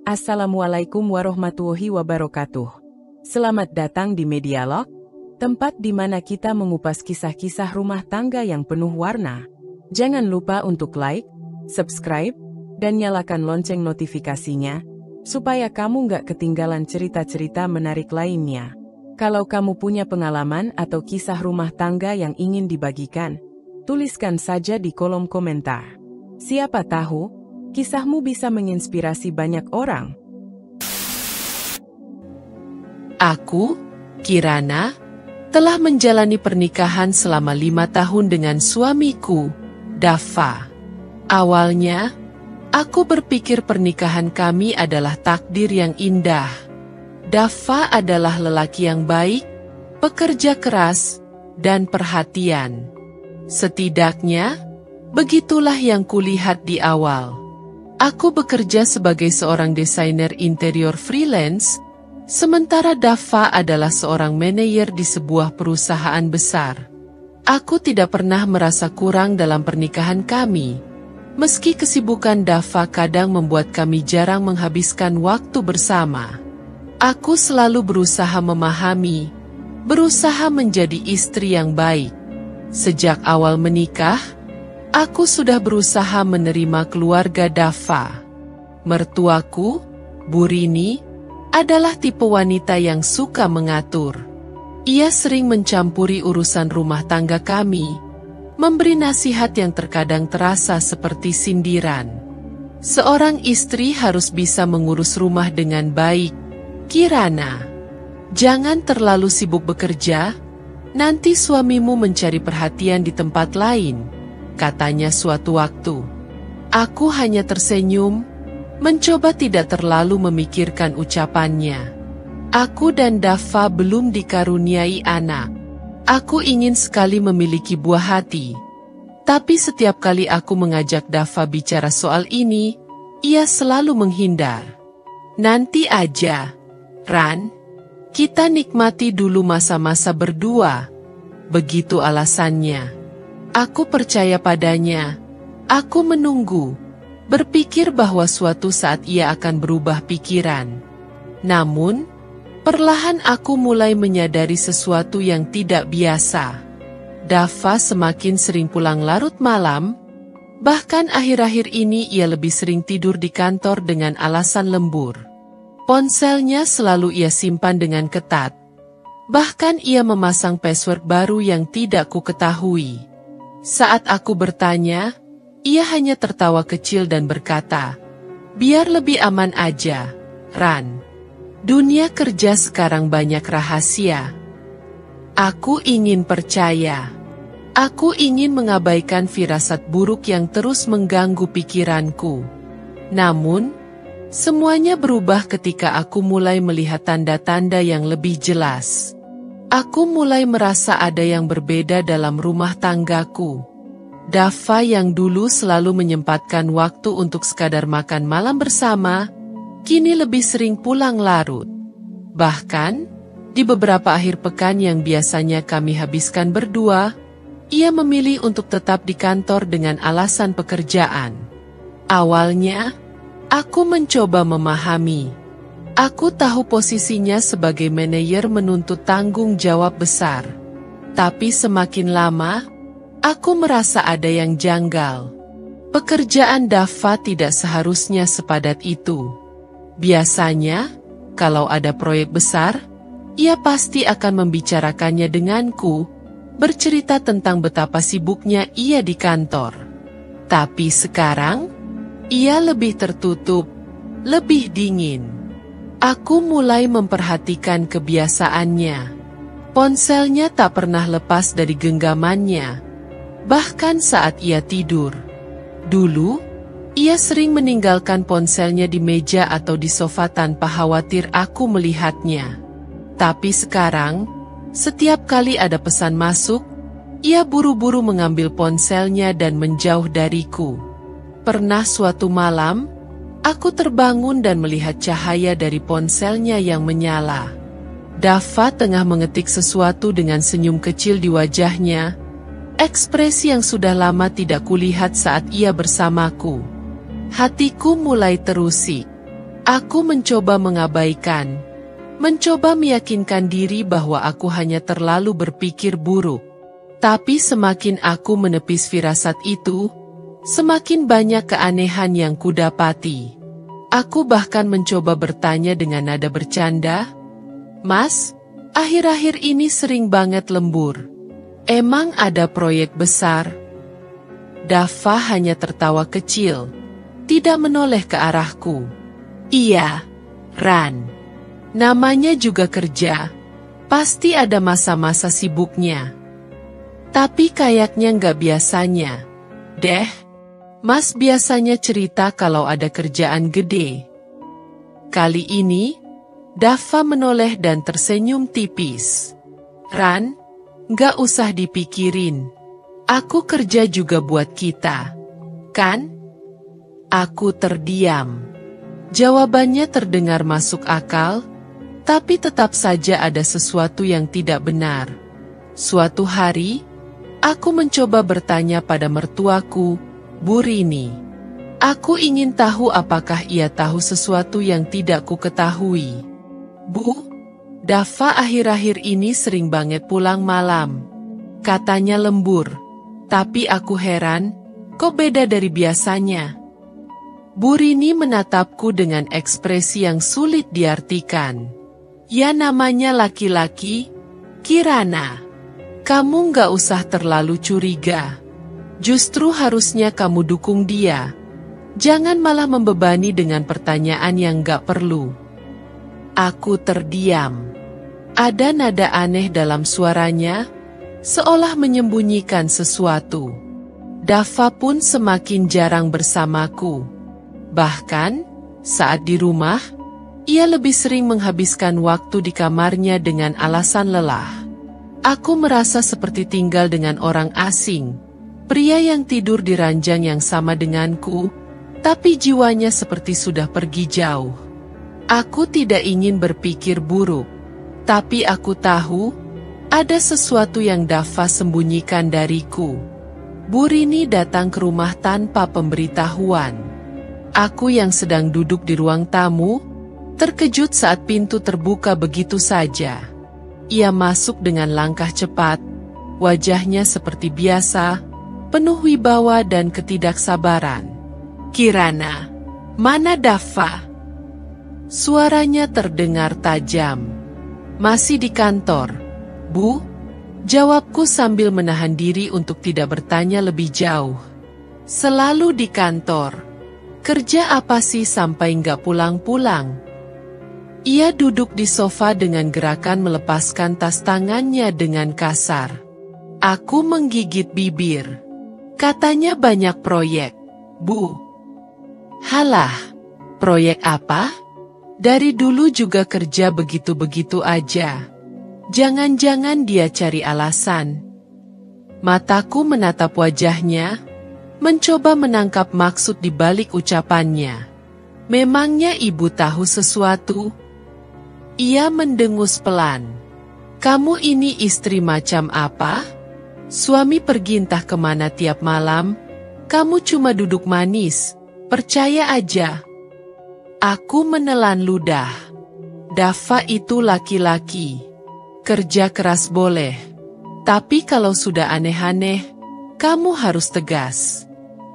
Assalamualaikum warahmatullahi wabarakatuh. Selamat datang di Medialog, tempat di mana kita mengupas kisah-kisah rumah tangga yang penuh warna. Jangan lupa untuk like, subscribe, dan nyalakan lonceng notifikasinya, supaya kamu nggak ketinggalan cerita-cerita menarik lainnya. Kalau kamu punya pengalaman atau kisah rumah tangga yang ingin dibagikan, tuliskan saja di kolom komentar. Siapa tahu, kisahmu bisa menginspirasi banyak orang. Aku, Kirana, telah menjalani pernikahan selama 5 tahun dengan suamiku, Dava. Awalnya, aku berpikir pernikahan kami adalah takdir yang indah. Dava adalah lelaki yang baik, pekerja keras, dan perhatian. Setidaknya, begitulah yang kulihat di awal. Aku bekerja sebagai seorang desainer interior freelance, sementara Dava adalah seorang manajer di sebuah perusahaan besar. Aku tidak pernah merasa kurang dalam pernikahan kami, meski kesibukan Dava kadang membuat kami jarang menghabiskan waktu bersama. Aku selalu berusaha memahami, berusaha menjadi istri yang baik. Sejak awal menikah, aku sudah berusaha menerima keluarga Dava. Mertuaku, Bu Rini, adalah tipe wanita yang suka mengatur. Ia sering mencampuri urusan rumah tangga kami, memberi nasihat yang terkadang terasa seperti sindiran. Seorang istri harus bisa mengurus rumah dengan baik, Kirana. Jangan terlalu sibuk bekerja, nanti suamimu mencari perhatian di tempat lain, katanya suatu waktu. Aku hanya tersenyum, mencoba tidak terlalu memikirkan ucapannya. Aku dan Dava belum dikaruniai anak. Aku ingin sekali memiliki buah hati. Tapi setiap kali aku mengajak Dava bicara soal ini, ia selalu menghindar. Nanti aja, Ran. Kita nikmati dulu masa-masa berdua. Begitu alasannya. Aku percaya padanya. Aku menunggu, berpikir bahwa suatu saat ia akan berubah pikiran. Namun, perlahan aku mulai menyadari sesuatu yang tidak biasa. Dava semakin sering pulang larut malam, bahkan akhir-akhir ini ia lebih sering tidur di kantor dengan alasan lembur. Ponselnya selalu ia simpan dengan ketat. Bahkan ia memasang password baru yang tidak ku ketahui. Saat aku bertanya, ia hanya tertawa kecil dan berkata, "Biar lebih aman aja, Ran. Dunia kerja sekarang banyak rahasia." Aku ingin percaya. Aku ingin mengabaikan firasat buruk yang terus mengganggu pikiranku. Namun, semuanya berubah ketika aku mulai melihat tanda-tanda yang lebih jelas. Aku mulai merasa ada yang berbeda dalam rumah tanggaku. Dava yang dulu selalu menyempatkan waktu untuk sekadar makan malam bersama, kini lebih sering pulang larut. Bahkan, di beberapa akhir pekan yang biasanya kami habiskan berdua, ia memilih untuk tetap di kantor dengan alasan pekerjaan. Awalnya, aku mencoba memahami. Aku tahu posisinya sebagai manajer menuntut tanggung jawab besar. Tapi semakin lama, aku merasa ada yang janggal. Pekerjaan Dava tidak seharusnya sepadat itu. Biasanya, kalau ada proyek besar, ia pasti akan membicarakannya denganku, bercerita tentang betapa sibuknya ia di kantor. Tapi sekarang, ia lebih tertutup, lebih dingin. Aku mulai memperhatikan kebiasaannya. Ponselnya tak pernah lepas dari genggamannya, bahkan saat ia tidur. Dulu, ia sering meninggalkan ponselnya di meja atau di sofa tanpa khawatir aku melihatnya. Tapi sekarang, setiap kali ada pesan masuk, ia buru-buru mengambil ponselnya dan menjauh dariku. Pernah suatu malam, aku terbangun dan melihat cahaya dari ponselnya yang menyala. Dava tengah mengetik sesuatu dengan senyum kecil di wajahnya, ekspresi yang sudah lama tidak kulihat saat ia bersamaku. Hatiku mulai terusik. Aku mencoba mengabaikan, mencoba meyakinkan diri bahwa aku hanya terlalu berpikir buruk. Tapi semakin aku menepis firasat itu, semakin banyak keanehan yang kudapati. Aku bahkan mencoba bertanya dengan nada bercanda, "Mas, akhir-akhir ini sering banget lembur. Emang ada proyek besar?" Dava hanya tertawa kecil, tidak menoleh ke arahku. "Iya, Ran. Namanya juga kerja. Pasti ada masa-masa sibuknya. Tapi kayaknya nggak biasanya, deh. Mas biasanya cerita kalau ada kerjaan gede." Kali ini, Dava menoleh dan tersenyum tipis. "Ran, nggak usah dipikirin. Aku kerja juga buat kita, kan?" Aku terdiam. Jawabannya terdengar masuk akal, tapi tetap saja ada sesuatu yang tidak benar. Suatu hari, aku mencoba bertanya pada mertuaku, Bu Rini. Aku ingin tahu apakah ia tahu sesuatu yang tidak ku ketahui. "Bu, Dava akhir-akhir ini sering banget pulang malam," katanya lembur. Tapi aku heran, kok beda dari biasanya? Bu Rini menatapku dengan ekspresi yang sulit diartikan. "Ya namanya laki-laki, Kirana. Kamu nggak usah terlalu curiga. Justru harusnya kamu dukung dia. Jangan malah membebani dengan pertanyaan yang nggak perlu." Aku terdiam. Ada nada aneh dalam suaranya, seolah menyembunyikan sesuatu. Dava pun semakin jarang bersamaku. Bahkan, saat di rumah, ia lebih sering menghabiskan waktu di kamarnya dengan alasan lelah. Aku merasa seperti tinggal dengan orang asing, pria yang tidur di ranjang yang sama denganku, tapi jiwanya seperti sudah pergi jauh. Aku tidak ingin berpikir buruk, tapi aku tahu ada sesuatu yang Dava sembunyikan dariku. Bu Rini datang ke rumah tanpa pemberitahuan. Aku yang sedang duduk di ruang tamu, terkejut saat pintu terbuka begitu saja. Ia masuk dengan langkah cepat, wajahnya seperti biasa, penuh wibawa dan ketidaksabaran. "Kirana, mana Dava?" Suaranya terdengar tajam. "Masih di kantor, Bu," jawabku sambil menahan diri untuk tidak bertanya lebih jauh. "Selalu di kantor. Kerja apa sih sampai nggak pulang-pulang?" Ia duduk di sofa dengan gerakan melepaskan tas tangannya dengan kasar. Aku menggigit bibir. "Katanya banyak proyek, Bu." "Halah, proyek apa? Dari dulu juga kerja begitu-begitu aja. Jangan-jangan dia cari alasan." Mataku menatap wajahnya, mencoba menangkap maksud di balik ucapannya. Memangnya ibu tahu sesuatu? Ia mendengus pelan. "Kamu ini istri macam apa? Suami pergi entah kemana tiap malam, kamu cuma duduk manis, percaya aja." Aku menelan ludah. Dava itu laki-laki. Kerja keras boleh, tapi kalau sudah aneh-aneh, kamu harus tegas.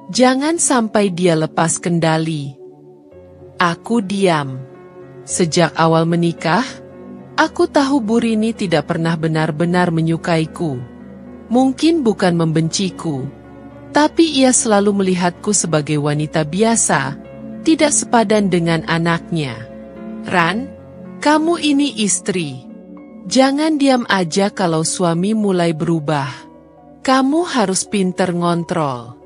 Jangan sampai dia lepas kendali. Aku diam. Sejak awal menikah, aku tahu Bu Rini tidak pernah benar-benar menyukaiku. Mungkin bukan membenciku, tapi ia selalu melihatku sebagai wanita biasa, tidak sepadan dengan anaknya. "Ran, kamu ini istri. Jangan diam aja kalau suami mulai berubah. Kamu harus pinter ngontrol.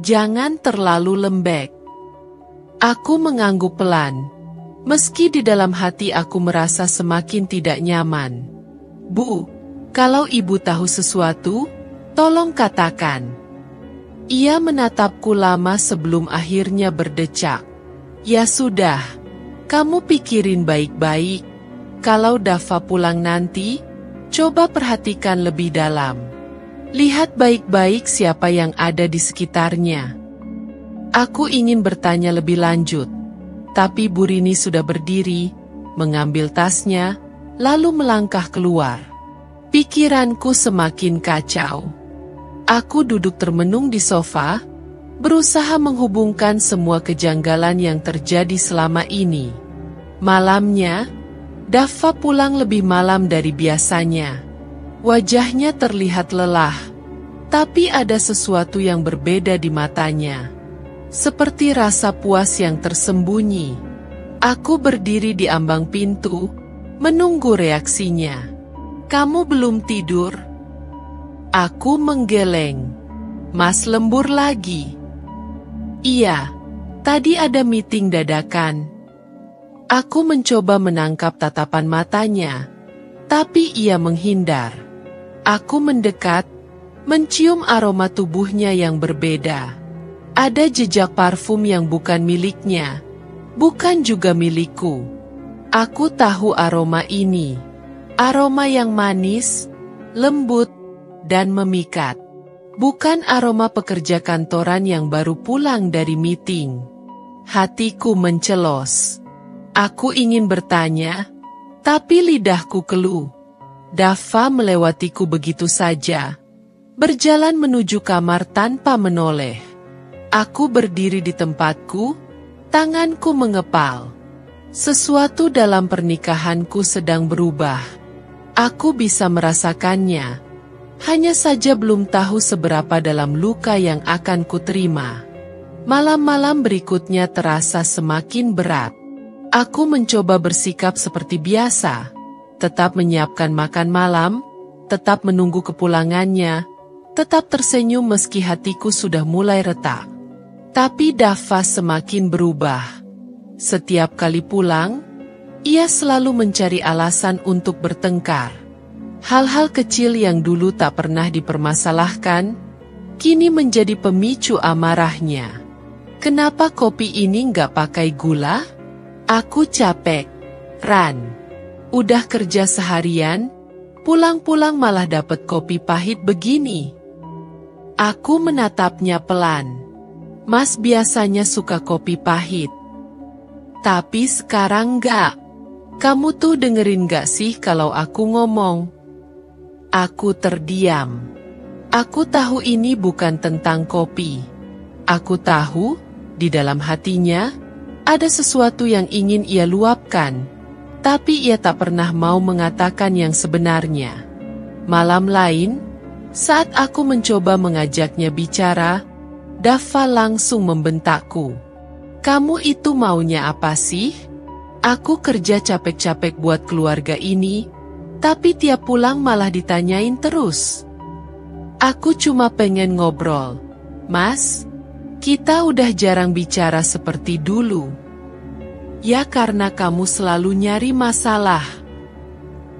Jangan terlalu lembek." Aku mengangguk pelan, meski di dalam hati aku merasa semakin tidak nyaman. "Bu, kalau ibu tahu sesuatu, tolong katakan." Ia menatapku lama sebelum akhirnya berdecak. "Ya sudah, kamu pikirin baik-baik. Kalau Dava pulang nanti, coba perhatikan lebih dalam. Lihat baik-baik siapa yang ada di sekitarnya." Aku ingin bertanya lebih lanjut, Tapi Bu Rini sudah berdiri, mengambil tasnya, lalu melangkah keluar. Pikiranku semakin kacau. Aku duduk termenung di sofa, berusaha menghubungkan semua kejanggalan yang terjadi selama ini. Malamnya, Daffa pulang lebih malam dari biasanya. Wajahnya terlihat lelah, tapi ada sesuatu yang berbeda di matanya. Seperti rasa puas yang tersembunyi. Aku berdiri di ambang pintu, menunggu reaksinya. "Kamu belum tidur?" Aku menggeleng. "Mas lembur lagi?" "Iya, tadi ada meeting dadakan." Aku mencoba menangkap tatapan matanya, tapi ia menghindar. Aku mendekat, mencium aroma tubuhnya yang berbeda. Ada jejak parfum yang bukan miliknya, bukan juga milikku. Aku tahu aroma ini, aroma yang manis, lembut, dan memikat. Bukan aroma pekerja kantoran yang baru pulang dari meeting. Hatiku mencelos. Aku ingin bertanya, tapi lidahku keluh. Daffa melewatiku begitu saja, berjalan menuju kamar tanpa menoleh. Aku berdiri di tempatku, tanganku mengepal. Sesuatu dalam pernikahanku sedang berubah. Aku bisa merasakannya. Hanya saja belum tahu seberapa dalam luka yang akan kuterima. Malam-malam berikutnya terasa semakin berat. Aku mencoba bersikap seperti biasa, tetap menyiapkan makan malam, tetap menunggu kepulangannya, tetap tersenyum meski hatiku sudah mulai retak. Tapi Daffa semakin berubah. Setiap kali pulang, ia selalu mencari alasan untuk bertengkar. Hal-hal kecil yang dulu tak pernah dipermasalahkan, kini menjadi pemicu amarahnya. "Kenapa kopi ini nggak pakai gula?" "Aku capek, Ran. Udah kerja seharian, pulang-pulang malah dapat kopi pahit begini." Aku menatapnya pelan. "Mas biasanya suka kopi pahit. Tapi sekarang nggak. Kamu tuh dengerin nggak sih kalau aku ngomong?" Aku terdiam. Aku tahu ini bukan tentang kopi. Aku tahu, di dalam hatinya, ada sesuatu yang ingin ia luapkan, tapi ia tak pernah mau mengatakan yang sebenarnya. Malam lain, saat aku mencoba mengajaknya bicara, Daffa langsung membentakku. "Kamu itu maunya apa sih? Aku kerja capek-capek buat keluarga ini, tapi tiap pulang malah ditanyain terus." "Aku cuma pengen ngobrol, Mas. Kita udah jarang bicara seperti dulu." "Ya karena kamu selalu nyari masalah."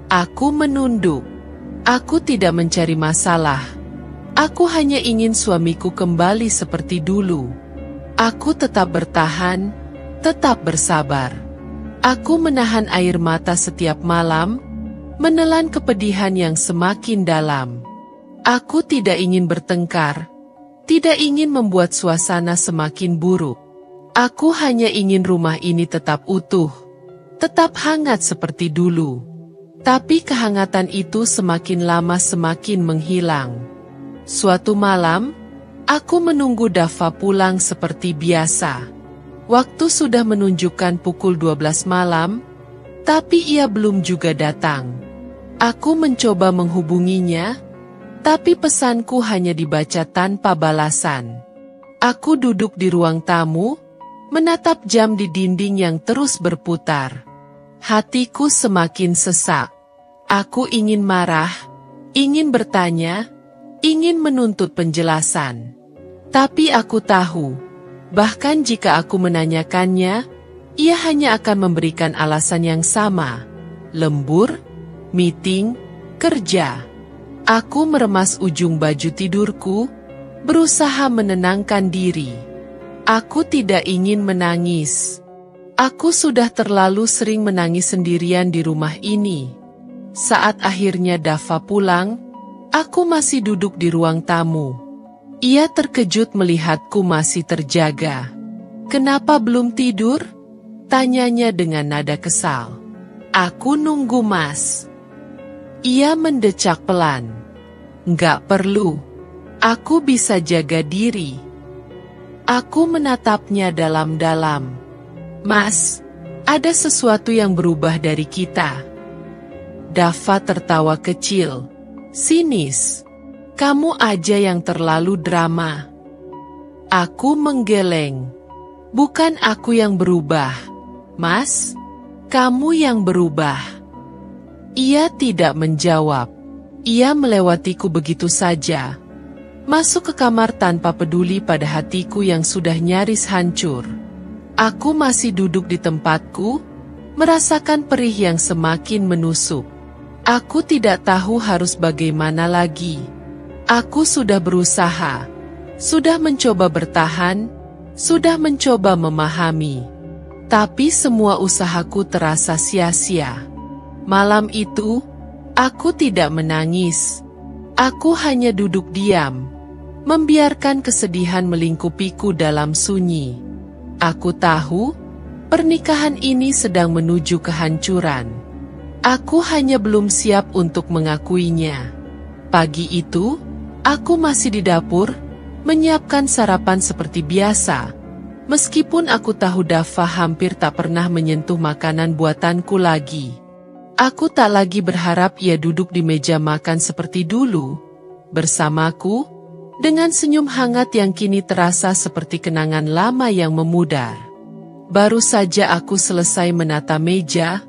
Aku menunduk. Aku tidak mencari masalah. Aku hanya ingin suamiku kembali seperti dulu. Aku tetap bertahan, tetap bersabar. Aku menahan air mata setiap malam, menelan kepedihan yang semakin dalam. Aku tidak ingin bertengkar, tidak ingin membuat suasana semakin buruk. Aku hanya ingin rumah ini tetap utuh, tetap hangat seperti dulu. Tapi kehangatan itu semakin lama semakin menghilang. Suatu malam, aku menunggu Daffa pulang seperti biasa. Waktu sudah menunjukkan pukul 12 malam, tapi ia belum juga datang. Aku mencoba menghubunginya, tapi pesanku hanya dibaca tanpa balasan. Aku duduk di ruang tamu, menatap jam di dinding yang terus berputar. Hatiku semakin sesak. Aku ingin marah, ingin bertanya, ingin menuntut penjelasan. Tapi aku tahu, bahkan jika aku menanyakannya, ia hanya akan memberikan alasan yang sama. Lembur, meeting, kerja. Aku meremas ujung baju tidurku, berusaha menenangkan diri. Aku tidak ingin menangis. Aku sudah terlalu sering menangis sendirian di rumah ini. Saat akhirnya Daffa pulang, aku masih duduk di ruang tamu. Ia terkejut melihatku masih terjaga. "Kenapa belum tidur?" Tanyanya dengan nada kesal. Aku nunggu, Mas. Ia mendecak pelan. Nggak perlu. Aku bisa jaga diri. Aku menatapnya dalam-dalam. Mas, ada sesuatu yang berubah dari kita. Dava tertawa kecil. Sinis. Kamu aja yang terlalu drama. Aku menggeleng. Bukan aku yang berubah, Mas. Kamu yang berubah. Ia tidak menjawab. Ia melewatiku begitu saja. Masuk ke kamar tanpa peduli pada hatiku yang sudah nyaris hancur. Aku masih duduk di tempatku, merasakan perih yang semakin menusuk. Aku tidak tahu harus bagaimana lagi. Aku sudah berusaha, sudah mencoba bertahan, sudah mencoba memahami. Tapi semua usahaku terasa sia-sia. Malam itu, aku tidak menangis. Aku hanya duduk diam, membiarkan kesedihan melingkupiku dalam sunyi. Aku tahu, pernikahan ini sedang menuju kehancuran. Aku hanya belum siap untuk mengakuinya. Pagi itu, aku masih di dapur, menyiapkan sarapan seperti biasa. Meskipun aku tahu Dava hampir tak pernah menyentuh makanan buatanku lagi. Aku tak lagi berharap ia duduk di meja makan seperti dulu, bersamaku, dengan senyum hangat yang kini terasa seperti kenangan lama yang memudar. Baru saja aku selesai menata meja,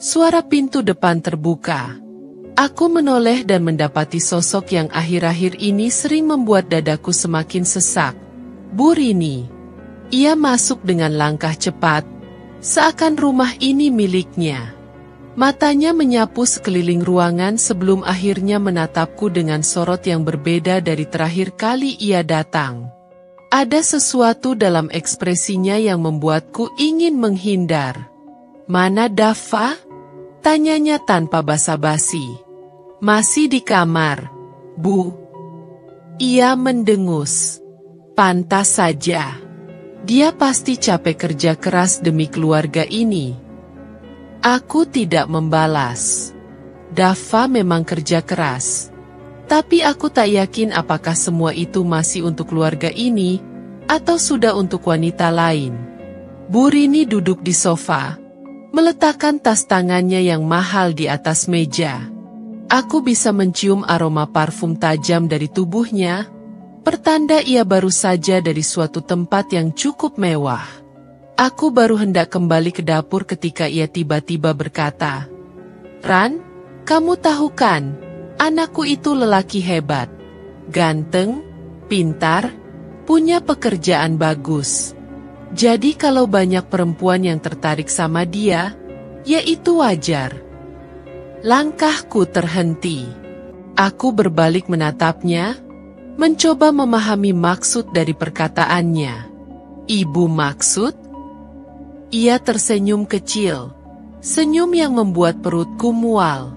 suara pintu depan terbuka. Aku menoleh dan mendapati sosok yang akhir-akhir ini sering membuat dadaku semakin sesak. Bu Rini. Ia masuk dengan langkah cepat, seakan rumah ini miliknya. Matanya menyapu sekeliling ruangan sebelum akhirnya menatapku dengan sorot yang berbeda dari terakhir kali ia datang. Ada sesuatu dalam ekspresinya yang membuatku ingin menghindar. Mana Dava? Tanyanya tanpa basa-basi. Masih di kamar, Bu. Ia mendengus. Pantas saja. Dia pasti capek kerja keras demi keluarga ini. Aku tidak membalas. Dava memang kerja keras. Tapi aku tak yakin apakah semua itu masih untuk keluarga ini, atau sudah untuk wanita lain. Bu Rini duduk di sofa, meletakkan tas tangannya yang mahal di atas meja. Aku bisa mencium aroma parfum tajam dari tubuhnya, pertanda ia baru saja dari suatu tempat yang cukup mewah. Aku baru hendak kembali ke dapur ketika ia tiba-tiba berkata, Ran, kamu tahu kan, anakku itu lelaki hebat, ganteng, pintar, punya pekerjaan bagus. Jadi kalau banyak perempuan yang tertarik sama dia, ya itu wajar. Langkahku terhenti. Aku berbalik menatapnya, mencoba memahami maksud dari perkataannya. Ibu maksud? Ia tersenyum kecil, senyum yang membuat perutku mual.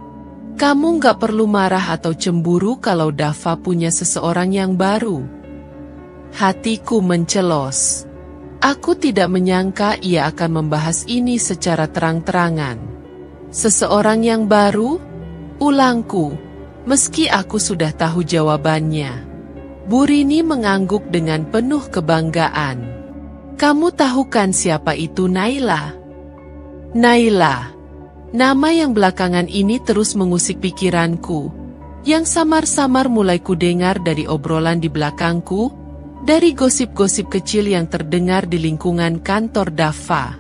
Kamu gak perlu marah atau cemburu kalau Dava punya seseorang yang baru. Hatiku mencelos. Aku tidak menyangka ia akan membahas ini secara terang-terangan. Seseorang yang baru? Ulangku, meski aku sudah tahu jawabannya. Bu Rini mengangguk dengan penuh kebanggaan. Kamu tahu kan siapa itu Naila? Naila. Nama yang belakangan ini terus mengusik pikiranku, yang samar-samar mulai kudengar dari obrolan di belakangku, dari gosip-gosip kecil yang terdengar di lingkungan kantor Dava.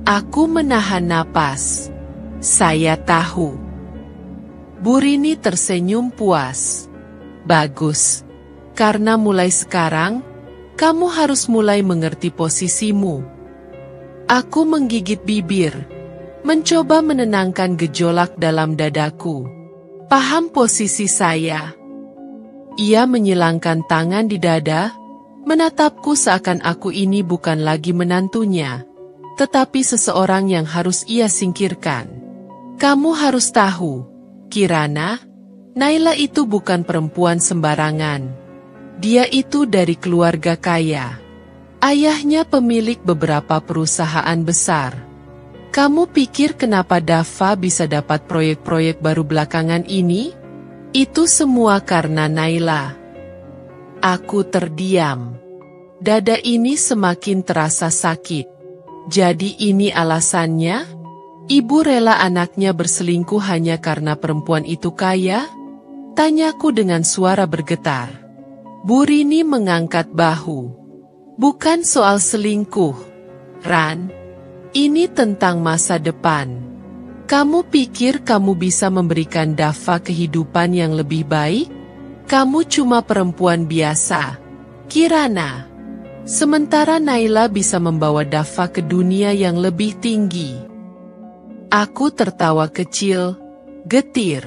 Aku menahan napas. Saya tahu. Bu Rini tersenyum puas. Bagus. Karena mulai sekarang, kamu harus mulai mengerti posisimu. Aku menggigit bibir, mencoba menenangkan gejolak dalam dadaku. Paham posisi saya? Ia menyilangkan tangan di dada, menatapku seakan aku ini bukan lagi menantunya, tetapi seseorang yang harus ia singkirkan. Kamu harus tahu, Kirana, Naila itu bukan perempuan sembarangan. Dia itu dari keluarga kaya. Ayahnya pemilik beberapa perusahaan besar. Kamu pikir kenapa Dava bisa dapat proyek-proyek baru belakangan ini? Itu semua karena Naila. Aku terdiam. Dada ini semakin terasa sakit. Jadi ini alasannya? Ibu rela anaknya berselingkuh hanya karena perempuan itu kaya? Tanyaku dengan suara bergetar. Bu Rini mengangkat bahu. Bukan soal selingkuh, Ran. Ini tentang masa depan. Kamu pikir kamu bisa memberikan Dava kehidupan yang lebih baik? Kamu cuma perempuan biasa, Kirana. Sementara Naila bisa membawa Dava ke dunia yang lebih tinggi. Aku tertawa kecil, getir.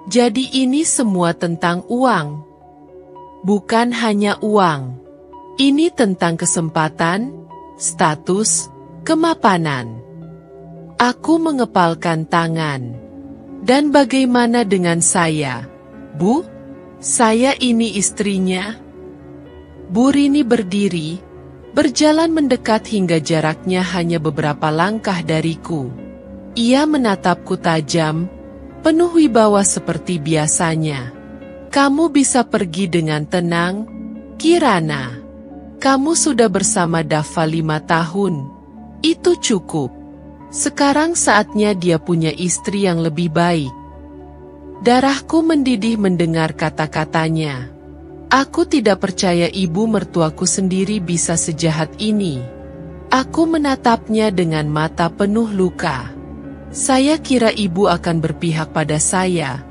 Jadi ini semua tentang uang. Bukan hanya uang. Ini tentang kesempatan, status, kemapanan. Aku mengepalkan tangan. Dan bagaimana dengan saya, Bu? Saya ini istrinya. Bu Rini berdiri, berjalan mendekat hingga jaraknya hanya beberapa langkah dariku. Ia menatapku tajam, penuh wibawa seperti biasanya. Kamu bisa pergi dengan tenang, Kirana. Kamu sudah bersama Dava 5 tahun. Itu cukup. Sekarang saatnya dia punya istri yang lebih baik. Darahku mendidih mendengar kata-katanya. Aku tidak percaya ibu mertuaku sendiri bisa sejahat ini. Aku menatapnya dengan mata penuh luka. Saya kira ibu akan berpihak pada saya.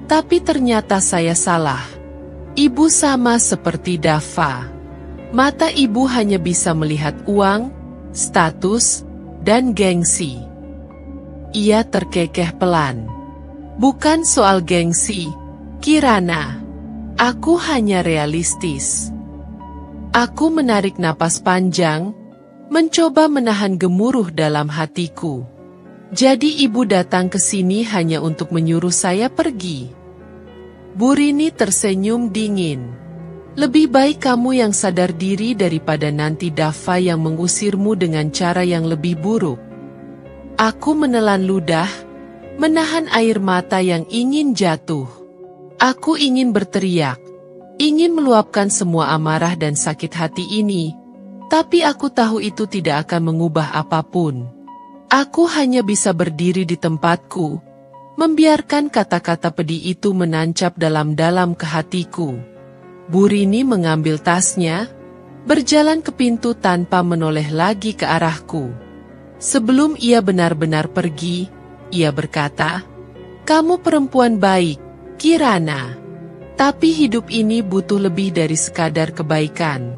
Tapi ternyata saya salah. Ibu sama seperti Dava. Mata ibu hanya bisa melihat uang, status, dan gengsi. Ia terkekeh pelan. Bukan soal gengsi, Kirana. Aku hanya realistis. Aku menarik napas panjang, mencoba menahan gemuruh dalam hatiku. Jadi ibu datang ke sini hanya untuk menyuruh saya pergi. Bu Rini tersenyum dingin. Lebih baik kamu yang sadar diri daripada nanti Dava yang mengusirmu dengan cara yang lebih buruk. Aku menelan ludah, menahan air mata yang ingin jatuh. Aku ingin berteriak, ingin meluapkan semua amarah dan sakit hati ini, tapi aku tahu itu tidak akan mengubah apapun. Aku hanya bisa berdiri di tempatku, membiarkan kata-kata pedih itu menancap dalam-dalam ke hatiku. Bu Rini mengambil tasnya, berjalan ke pintu tanpa menoleh lagi ke arahku. Sebelum ia benar-benar pergi, ia berkata, "Kamu perempuan baik, Kirana. Tapi hidup ini butuh lebih dari sekadar kebaikan."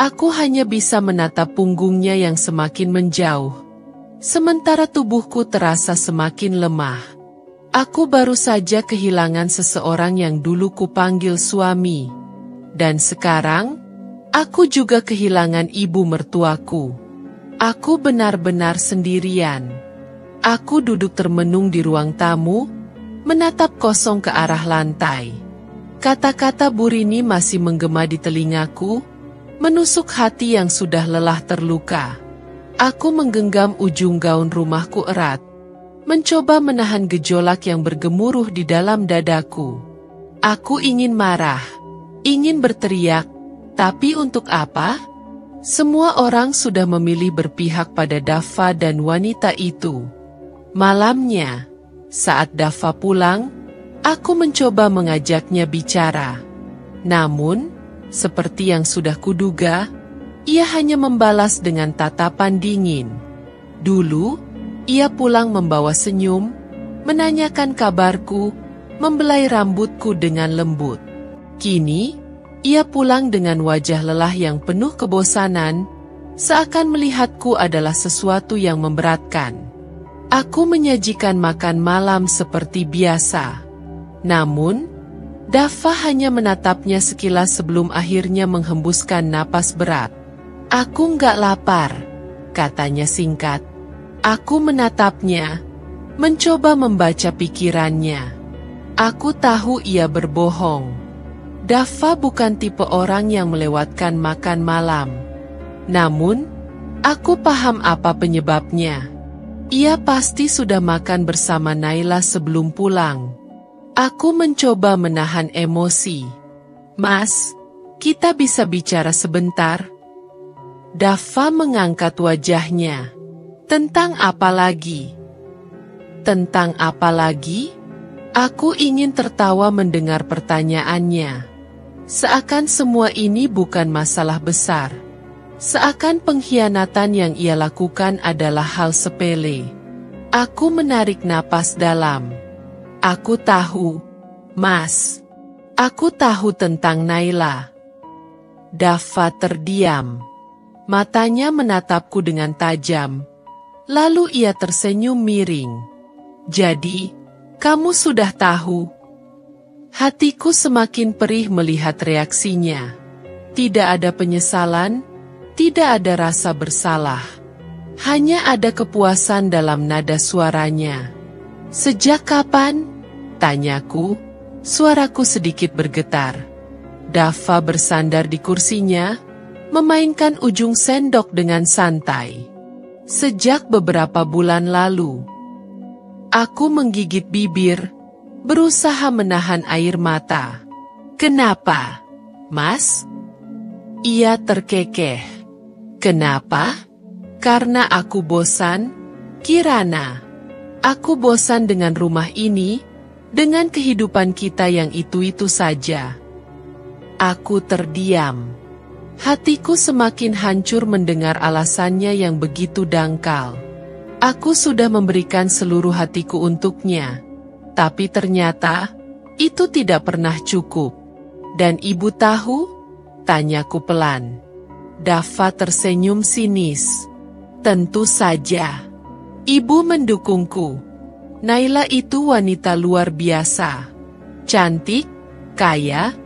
Aku hanya bisa menatap punggungnya yang semakin menjauh. Sementara tubuhku terasa semakin lemah. Aku baru saja kehilangan seseorang yang dulu kupanggil suami. Dan sekarang, aku juga kehilangan ibu mertuaku. Aku benar-benar sendirian. Aku duduk termenung di ruang tamu, menatap kosong ke arah lantai. Kata-kata Bu Rini masih menggema di telingaku, menusuk hati yang sudah lelah terluka. Aku menggenggam ujung gaun rumahku erat, mencoba menahan gejolak yang bergemuruh di dalam dadaku. Aku ingin marah, ingin berteriak, tapi untuk apa? Semua orang sudah memilih berpihak pada Dava dan wanita itu. Malamnya, saat Dava pulang, aku mencoba mengajaknya bicara. Namun, seperti yang sudah kuduga, ia hanya membalas dengan tatapan dingin. Dulu, ia pulang membawa senyum, menanyakan kabarku, membelai rambutku dengan lembut. Kini, ia pulang dengan wajah lelah yang penuh kebosanan, seakan melihatku adalah sesuatu yang memberatkan. Aku menyajikan makan malam seperti biasa. Namun, Dava hanya menatapnya sekilas sebelum akhirnya menghembuskan napas berat. "Aku nggak lapar," katanya singkat. Aku menatapnya, mencoba membaca pikirannya. Aku tahu ia berbohong. Dava bukan tipe orang yang melewatkan makan malam. Namun, aku paham apa penyebabnya. Ia pasti sudah makan bersama Naila sebelum pulang. Aku mencoba menahan emosi. Mas, kita bisa bicara sebentar? Dava mengangkat wajahnya. Tentang apa lagi? Tentang apa lagi? Aku ingin tertawa mendengar pertanyaannya. Seakan semua ini bukan masalah besar. Seakan pengkhianatan yang ia lakukan adalah hal sepele. Aku menarik napas dalam. Aku tahu, Mas. Aku tahu tentang Naila. Dava terdiam. Matanya menatapku dengan tajam. Lalu ia tersenyum miring. Jadi, kamu sudah tahu? Hatiku semakin perih melihat reaksinya. Tidak ada penyesalan, tidak ada rasa bersalah. Hanya ada kepuasan dalam nada suaranya. Sejak kapan? Tanyaku, suaraku sedikit bergetar. Dava bersandar di kursinya, memainkan ujung sendok dengan santai. Sejak beberapa bulan lalu. Aku menggigit bibir, berusaha menahan air mata. Kenapa, Mas? Ia terkekeh. Kenapa? Karena aku bosan, Kirana. Aku bosan dengan rumah ini, dengan kehidupan kita yang itu-itu saja. Aku terdiam. Hatiku semakin hancur mendengar alasannya yang begitu dangkal. Aku sudah memberikan seluruh hatiku untuknya. Tapi ternyata, itu tidak pernah cukup. Dan ibu tahu? Tanyaku pelan. Dava tersenyum sinis. Tentu saja. Ibu mendukungku. Naila itu wanita luar biasa. Cantik, kaya,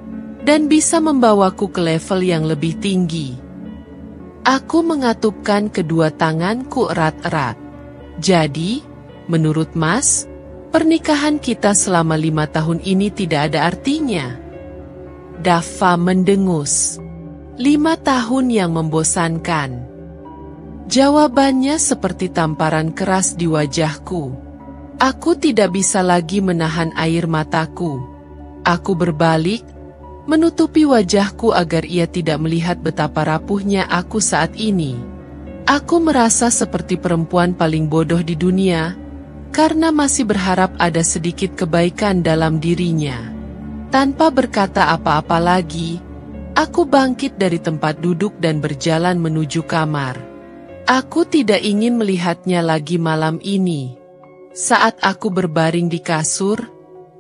dan bisa membawaku ke level yang lebih tinggi. Aku mengatupkan kedua tanganku erat-erat. Jadi, menurut Mas, pernikahan kita selama 5 tahun ini tidak ada artinya. Dava mendengus. 5 tahun yang membosankan. Jawabannya seperti tamparan keras di wajahku. Aku tidak bisa lagi menahan air mataku. Aku berbalik, menutupi wajahku agar ia tidak melihat betapa rapuhnya aku saat ini. Aku merasa seperti perempuan paling bodoh di dunia, karena masih berharap ada sedikit kebaikan dalam dirinya. Tanpa berkata apa-apa lagi, aku bangkit dari tempat duduk dan berjalan menuju kamar. Aku tidak ingin melihatnya lagi malam ini. Saat aku berbaring di kasur,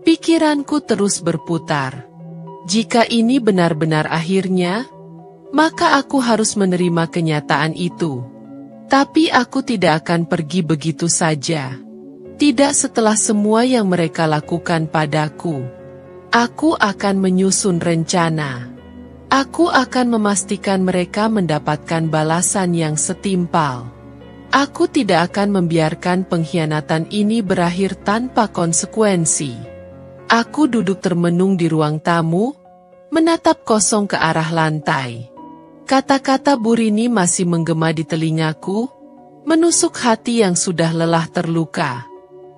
pikiranku terus berputar. Jika ini benar-benar akhirnya, maka aku harus menerima kenyataan itu. Tapi aku tidak akan pergi begitu saja. Tidak setelah semua yang mereka lakukan padaku. Aku akan menyusun rencana. Aku akan memastikan mereka mendapatkan balasan yang setimpal. Aku tidak akan membiarkan pengkhianatan ini berakhir tanpa konsekuensi. Aku duduk termenung di ruang tamu, menatap kosong ke arah lantai. Kata-kata Bu Rini masih menggema di telingaku, menusuk hati yang sudah lelah terluka.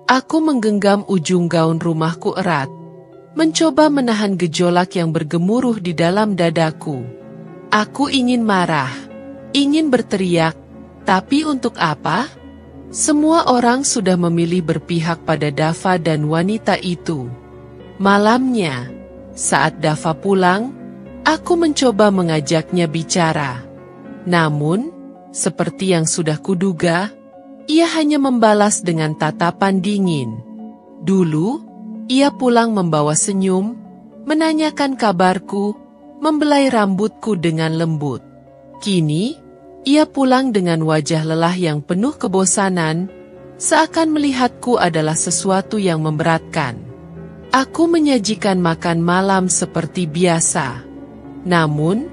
Aku menggenggam ujung gaun rumahku erat, mencoba menahan gejolak yang bergemuruh di dalam dadaku. Aku ingin marah, ingin berteriak, tapi untuk apa? Semua orang sudah memilih berpihak pada Dava dan wanita itu. Malamnya, saat Dava pulang, aku mencoba mengajaknya bicara. Namun, seperti yang sudah kuduga, ia hanya membalas dengan tatapan dingin. Dulu, ia pulang membawa senyum, menanyakan kabarku, membelai rambutku dengan lembut. Kini, ia pulang dengan wajah lelah yang penuh kebosanan, seakan melihatku adalah sesuatu yang memberatkan. Aku menyajikan makan malam seperti biasa. Namun,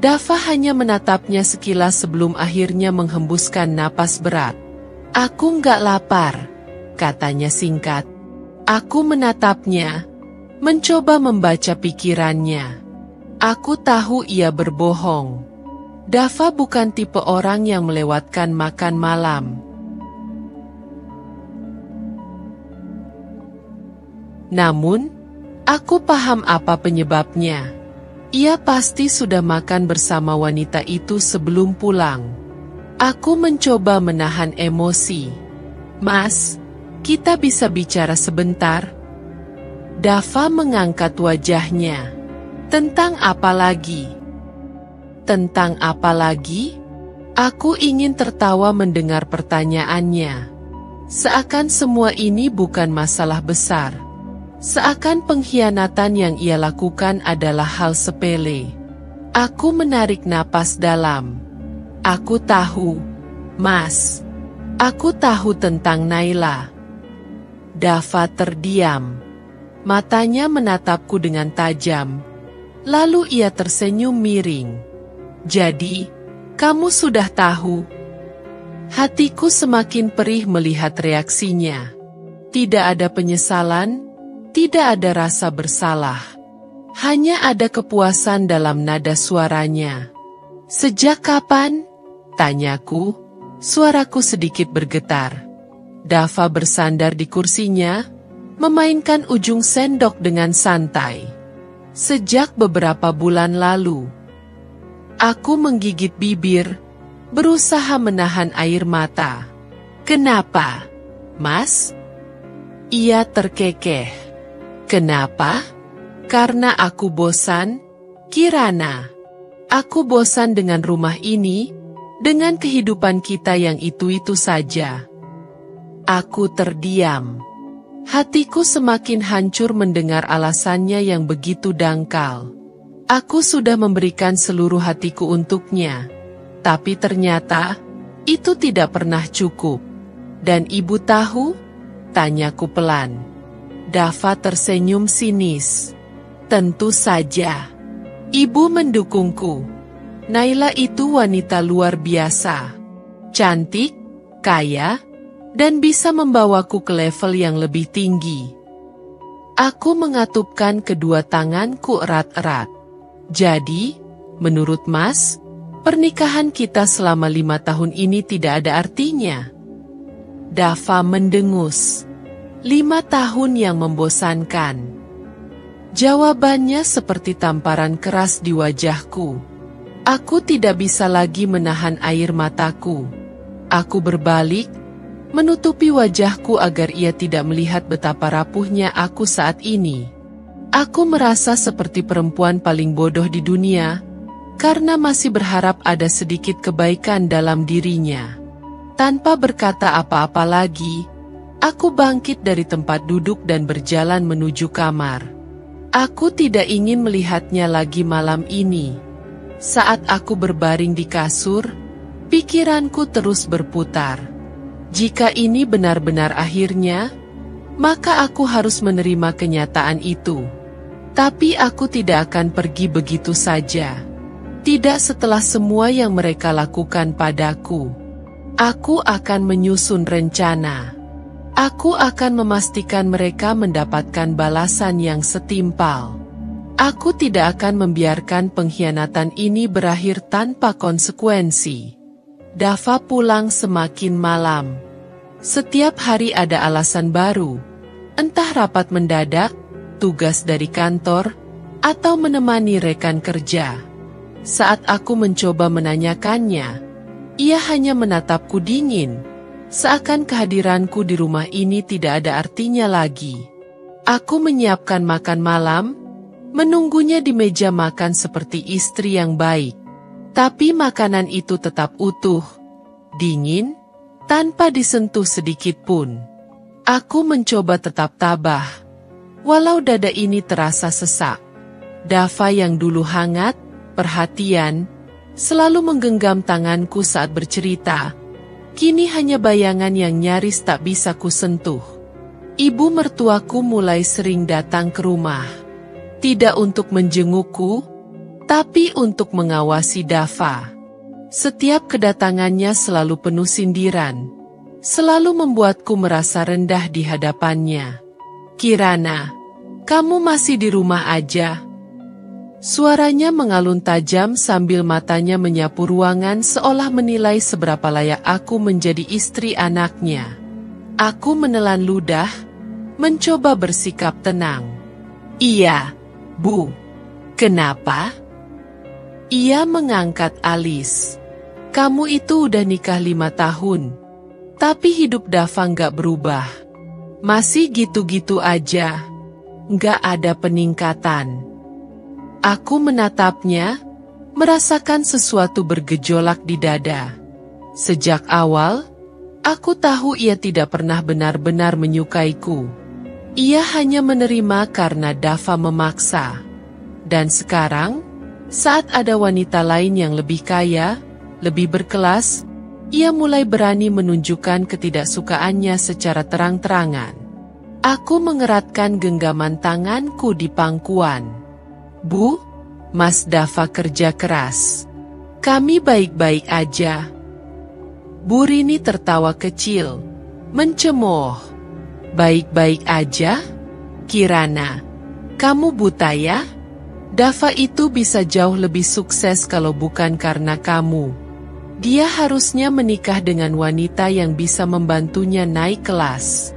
Dava hanya menatapnya sekilas sebelum akhirnya menghembuskan napas berat. Aku nggak lapar, katanya singkat. Aku menatapnya, mencoba membaca pikirannya. Aku tahu ia berbohong. Dava bukan tipe orang yang melewatkan makan malam. Namun, aku paham apa penyebabnya. Ia pasti sudah makan bersama wanita itu sebelum pulang. Aku mencoba menahan emosi. Mas, kita bisa bicara sebentar? Dava mengangkat wajahnya. Tentang apa lagi? Tentang apa lagi? Aku ingin tertawa mendengar pertanyaannya. Seakan semua ini bukan masalah besar. Seakan pengkhianatan yang ia lakukan adalah hal sepele. Aku menarik napas dalam. Aku tahu, Mas. Aku tahu tentang Naila. Dava terdiam. Matanya menatapku dengan tajam. Lalu ia tersenyum miring. Jadi, kamu sudah tahu? Hatiku semakin perih melihat reaksinya. Tidak ada penyesalan, tidak ada rasa bersalah. Hanya ada kepuasan dalam nada suaranya. Sejak kapan? Tanyaku, suaraku sedikit bergetar. Dava bersandar di kursinya, memainkan ujung sendok dengan santai. Sejak beberapa bulan lalu. Aku menggigit bibir, berusaha menahan air mata. Kenapa, Mas? Ia terkekeh. Kenapa? Karena aku bosan, Kirana. Aku bosan dengan rumah ini, dengan kehidupan kita yang itu-itu saja. Aku terdiam. Hatiku semakin hancur mendengar alasannya yang begitu dangkal. Aku sudah memberikan seluruh hatiku untuknya. Tapi ternyata, itu tidak pernah cukup. Dan ibu tahu? Tanyaku pelan. Dava tersenyum sinis. Tentu saja. Ibu mendukungku. Naila itu wanita luar biasa. Cantik, kaya, dan bisa membawaku ke level yang lebih tinggi. Aku mengatupkan kedua tanganku erat-erat. Jadi, menurut Mas, pernikahan kita selama 5 tahun ini tidak ada artinya. Dava mendengus. 5 tahun yang membosankan. Jawabannya seperti tamparan keras di wajahku. Aku tidak bisa lagi menahan air mataku. Aku berbalik, menutupi wajahku agar ia tidak melihat betapa rapuhnya aku saat ini. Aku merasa seperti perempuan paling bodoh di dunia, karena masih berharap ada sedikit kebaikan dalam dirinya. Tanpa berkata apa-apa lagi, aku bangkit dari tempat duduk dan berjalan menuju kamar. Aku tidak ingin melihatnya lagi malam ini. Saat aku berbaring di kasur, pikiranku terus berputar. Jika ini benar-benar akhirnya, maka aku harus menerima kenyataan itu. Tapi aku tidak akan pergi begitu saja. Tidak setelah semua yang mereka lakukan padaku. Aku akan menyusun rencana. Aku akan memastikan mereka mendapatkan balasan yang setimpal. Aku tidak akan membiarkan pengkhianatan ini berakhir tanpa konsekuensi. Dava pulang semakin malam. Setiap hari ada alasan baru. Entah rapat mendadak, tugas dari kantor, atau menemani rekan kerja. Saat aku mencoba menanyakannya, ia hanya menatapku dingin. Seakan kehadiranku di rumah ini tidak ada artinya lagi. Aku menyiapkan makan malam, menunggunya di meja makan seperti istri yang baik. Tapi makanan itu tetap utuh, dingin, tanpa disentuh sedikit pun. Aku mencoba tetap tabah, walau dada ini terasa sesak. Dava yang dulu hangat, perhatian, selalu menggenggam tanganku saat bercerita, kini hanya bayangan yang nyaris tak bisa kusentuh. Ibu mertuaku mulai sering datang ke rumah. Tidak untuk menjengukku, tapi untuk mengawasi Dava. Setiap kedatangannya selalu penuh sindiran. Selalu membuatku merasa rendah di hadapannya. Kirana, kamu masih di rumah aja? Suaranya mengalun tajam sambil matanya menyapu ruangan seolah menilai seberapa layak aku menjadi istri anaknya. Aku menelan ludah, mencoba bersikap tenang. Iya, Bu. Kenapa? Ia mengangkat alis. Kamu itu udah nikah 5 tahun. Tapi hidup Dava nggak berubah. Masih gitu-gitu aja. Nggak ada peningkatan. Aku menatapnya, merasakan sesuatu bergejolak di dada. Sejak awal, aku tahu ia tidak pernah benar-benar menyukaiku. Ia hanya menerima karena Dava memaksa. Dan sekarang, saat ada wanita lain yang lebih kaya, lebih berkelas, ia mulai berani menunjukkan ketidaksukaannya secara terang-terangan. Aku mengeratkan genggaman tanganku di pangkuan. Bu, Mas Dava kerja keras. Kami baik-baik aja. Bu Rini tertawa kecil, mencemooh. Baik-baik aja? Kirana, kamu buta ya? Dava itu bisa jauh lebih sukses kalau bukan karena kamu. Dia harusnya menikah dengan wanita yang bisa membantunya naik kelas.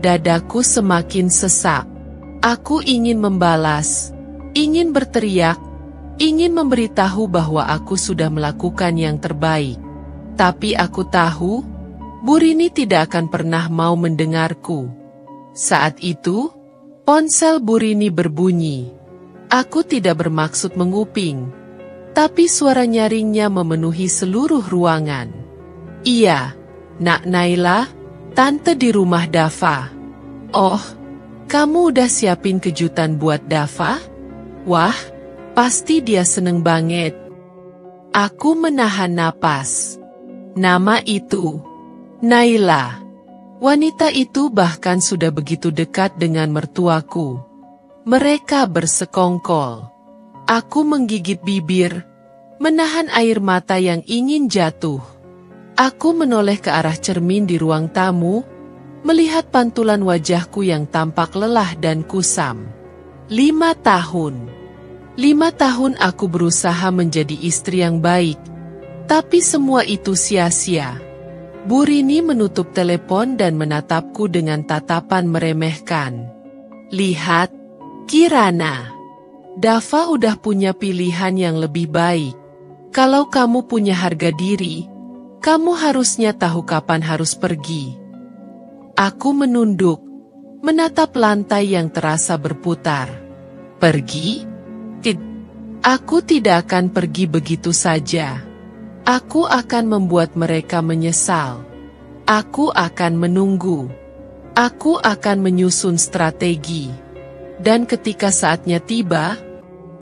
Dadaku semakin sesak. Aku ingin membalas, ingin berteriak, ingin memberitahu bahwa aku sudah melakukan yang terbaik. Tapi aku tahu, Bu Rini tidak akan pernah mau mendengarku. Saat itu, ponsel Bu Rini berbunyi. Aku tidak bermaksud menguping, tapi suara nyaringnya memenuhi seluruh ruangan. Iya, Nak Naila, tante di rumah Dava. Oh, kamu udah siapin kejutan buat Dava? Wah, pasti dia seneng banget. Aku menahan napas. Nama itu Naila. Wanita itu bahkan sudah begitu dekat dengan mertuaku. Mereka bersekongkol. Aku menggigit bibir, menahan air mata yang ingin jatuh. Aku menoleh ke arah cermin di ruang tamu, melihat pantulan wajahku yang tampak lelah dan kusam. 5 tahun. 5 tahun aku berusaha menjadi istri yang baik, tapi semua itu sia-sia. Bu Rini menutup telepon dan menatapku dengan tatapan meremehkan. Lihat, Kirana. Dava udah punya pilihan yang lebih baik. Kalau kamu punya harga diri, kamu harusnya tahu kapan harus pergi. Aku menunduk, menatap lantai yang terasa berputar. Pergi? Aku tidak akan pergi begitu saja. Aku akan membuat mereka menyesal. Aku akan menunggu. Aku akan menyusun strategi. Dan ketika saatnya tiba,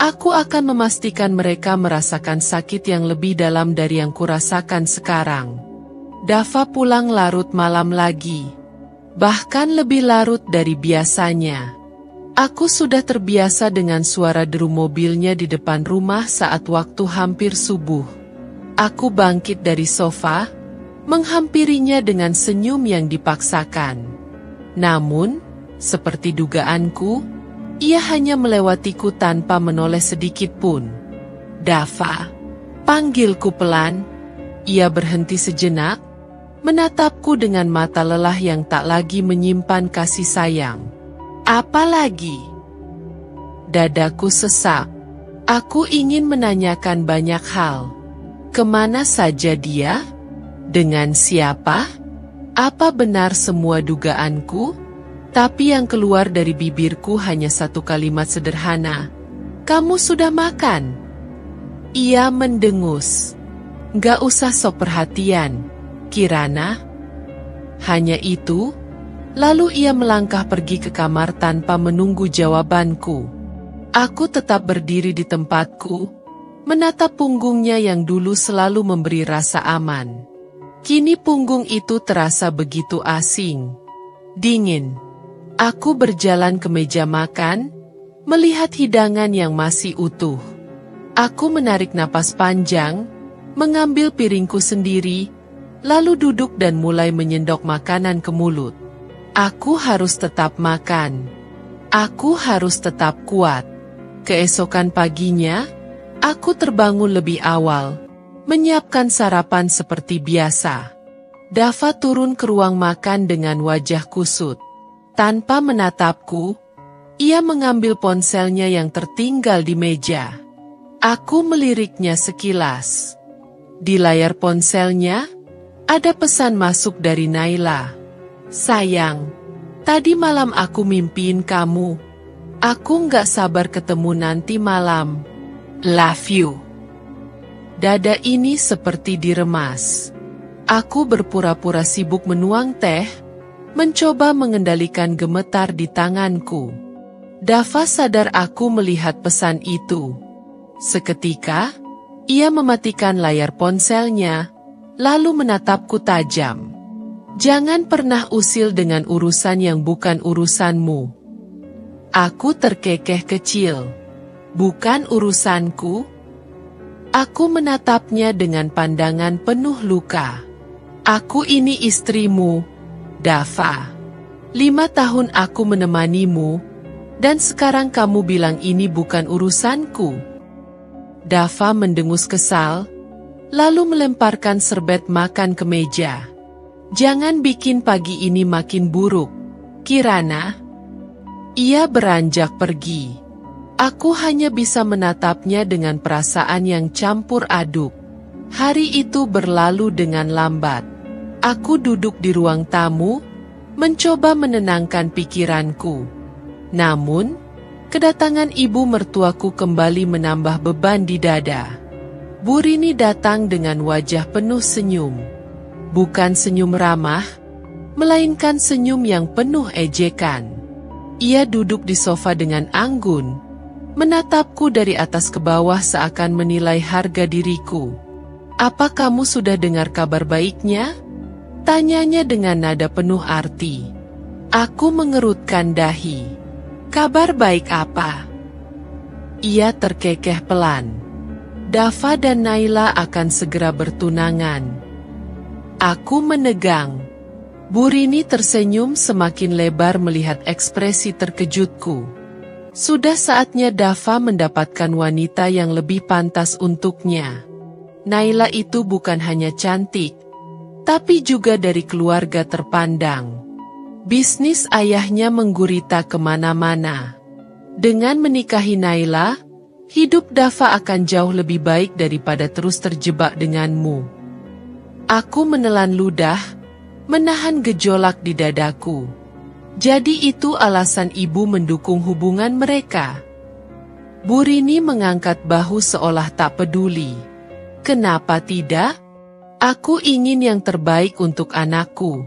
aku akan memastikan mereka merasakan sakit yang lebih dalam dari yang kurasakan sekarang. Dava pulang larut malam lagi. Bahkan lebih larut dari biasanya. Aku sudah terbiasa dengan suara deru mobilnya di depan rumah saat waktu hampir subuh. Aku bangkit dari sofa, menghampirinya dengan senyum yang dipaksakan. Namun, seperti dugaanku, ia hanya melewatiku tanpa menoleh sedikit pun. Dava, panggilku pelan. Ia berhenti sejenak, menatapku dengan mata lelah yang tak lagi menyimpan kasih sayang. Apa lagi? Dadaku sesak. Aku ingin menanyakan banyak hal. Kemana saja dia? Dengan siapa? Apa benar semua dugaanku? Tapi yang keluar dari bibirku hanya satu kalimat sederhana. Kamu sudah makan? Ia mendengus. Gak usah sok perhatian, Kirana. Hanya itu, lalu ia melangkah pergi ke kamar tanpa menunggu jawabanku. Aku tetap berdiri di tempatku, menatap punggungnya yang dulu selalu memberi rasa aman. Kini punggung itu terasa begitu asing, dingin. Aku berjalan ke meja makan, melihat hidangan yang masih utuh. Aku menarik napas panjang, mengambil piringku sendiri, lalu duduk dan mulai menyendok makanan ke mulut. Aku harus tetap makan. Aku harus tetap kuat. Keesokan paginya, aku terbangun lebih awal, menyiapkan sarapan seperti biasa. Dava turun ke ruang makan dengan wajah kusut. Tanpa menatapku, ia mengambil ponselnya yang tertinggal di meja. Aku meliriknya sekilas. Di layar ponselnya, ada pesan masuk dari Naila. "Sayang, tadi malam aku mimpiin kamu. Aku nggak sabar ketemu nanti malam. Love you." Dada ini seperti diremas. Aku berpura-pura sibuk menuang teh, mencoba mengendalikan gemetar di tanganku. Dava sadar aku melihat pesan itu. Seketika, ia mematikan layar ponselnya, lalu menatapku tajam. "Jangan pernah usil dengan urusan yang bukan urusanmu." Aku terkekeh kecil. "Bukan urusanku?" Aku menatapnya dengan pandangan penuh luka. "Aku ini istrimu, Dava. 5 tahun aku menemanimu, dan sekarang kamu bilang ini bukan urusanku." Dava mendengus kesal, lalu melemparkan serbet makan ke meja. "Jangan bikin pagi ini makin buruk, Kirana." Ia beranjak pergi. Aku hanya bisa menatapnya dengan perasaan yang campur aduk. Hari itu berlalu dengan lambat. Aku duduk di ruang tamu, mencoba menenangkan pikiranku. Namun, kedatangan ibu mertuaku kembali menambah beban di dada. Bu Rini datang dengan wajah penuh senyum. Bukan senyum ramah, melainkan senyum yang penuh ejekan. Ia duduk di sofa dengan anggun, menatapku dari atas ke bawah seakan menilai harga diriku. "Apa kamu sudah dengar kabar baiknya?" tanyanya dengan nada penuh arti. Aku mengerutkan dahi. "Kabar baik apa?" Ia terkekeh pelan. "Dava dan Naila akan segera bertunangan." Aku menegang. Bu Rini tersenyum semakin lebar melihat ekspresi terkejutku. Sudah saatnya Dava mendapatkan wanita yang lebih pantas untuknya. Naila itu bukan hanya cantik, tapi juga dari keluarga terpandang. Bisnis ayahnya menggurita kemana-mana. Dengan menikahi Naila, hidup Dava akan jauh lebih baik daripada terus terjebak denganmu. Aku menelan ludah, menahan gejolak di dadaku. Jadi itu alasan ibu mendukung hubungan mereka. Bu Rini mengangkat bahu seolah tak peduli. "Kenapa tidak? Aku ingin yang terbaik untuk anakku."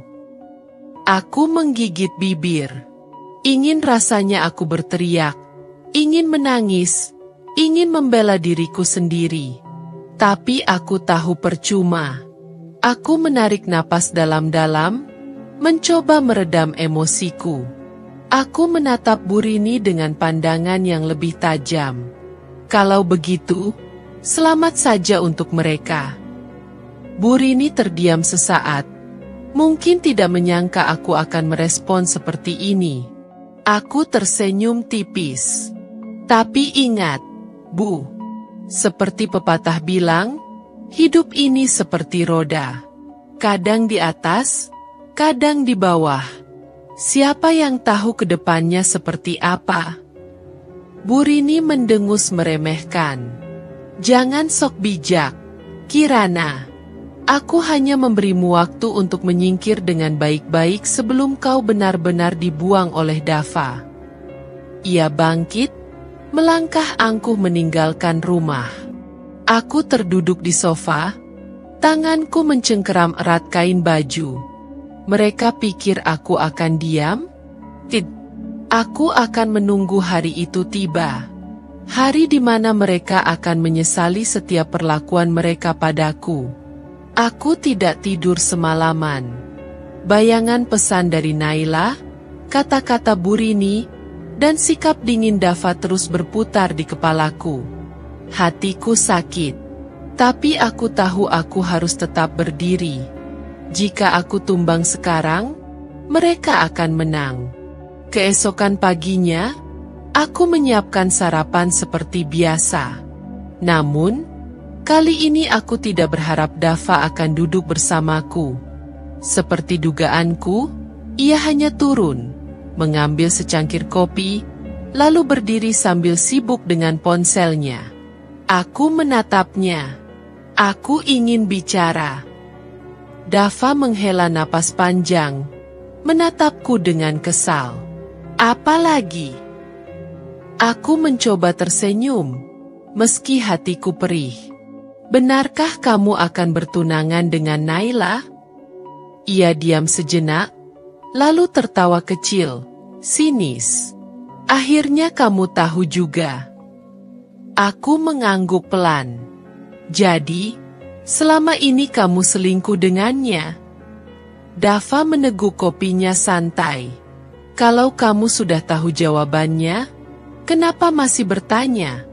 Aku menggigit bibir. Ingin rasanya aku berteriak, ingin menangis, ingin membela diriku sendiri. Tapi aku tahu percuma. Aku menarik napas dalam-dalam, mencoba meredam emosiku. Aku menatap Bu Rini dengan pandangan yang lebih tajam. "Kalau begitu, selamat saja untuk mereka." Bu Rini terdiam sesaat. Mungkin tidak menyangka aku akan merespon seperti ini. Aku tersenyum tipis. "Tapi ingat, Bu, seperti pepatah bilang, hidup ini seperti roda. Kadang di atas, kadang di bawah. Siapa yang tahu ke depannya seperti apa?" Bu Rini mendengus meremehkan. "Jangan sok bijak, Kirana. Aku hanya memberimu waktu untuk menyingkir dengan baik-baik sebelum kau benar-benar dibuang oleh Dava." Ia bangkit, melangkah angkuh meninggalkan rumah. Aku terduduk di sofa, tanganku mencengkeram erat kain baju. Mereka pikir aku akan diam? Aku akan menunggu hari itu tiba. Hari di mana mereka akan menyesali setiap perlakuan mereka padaku. Aku tidak tidur semalaman. Bayangan pesan dari Naila, kata-kata Bu Rini, dan sikap dingin Dava terus berputar di kepalaku. Hatiku sakit. Tapi aku tahu aku harus tetap berdiri. Jika aku tumbang sekarang, mereka akan menang. Keesokan paginya, aku menyiapkan sarapan seperti biasa. Namun, kali ini aku tidak berharap Dava akan duduk bersamaku. Seperti dugaanku, ia hanya turun, mengambil secangkir kopi, lalu berdiri sambil sibuk dengan ponselnya. Aku menatapnya. Aku ingin bicara. Dava menghela napas panjang, menatapku dengan kesal. Apa lagi? Aku mencoba tersenyum, meski hatiku perih. Benarkah kamu akan bertunangan dengan Naila? Ia diam sejenak, lalu tertawa kecil, sinis. Akhirnya kamu tahu juga. Aku mengangguk pelan. Jadi, selama ini kamu selingkuh dengannya? Dava meneguk kopinya santai. Kalau kamu sudah tahu jawabannya, kenapa masih bertanya?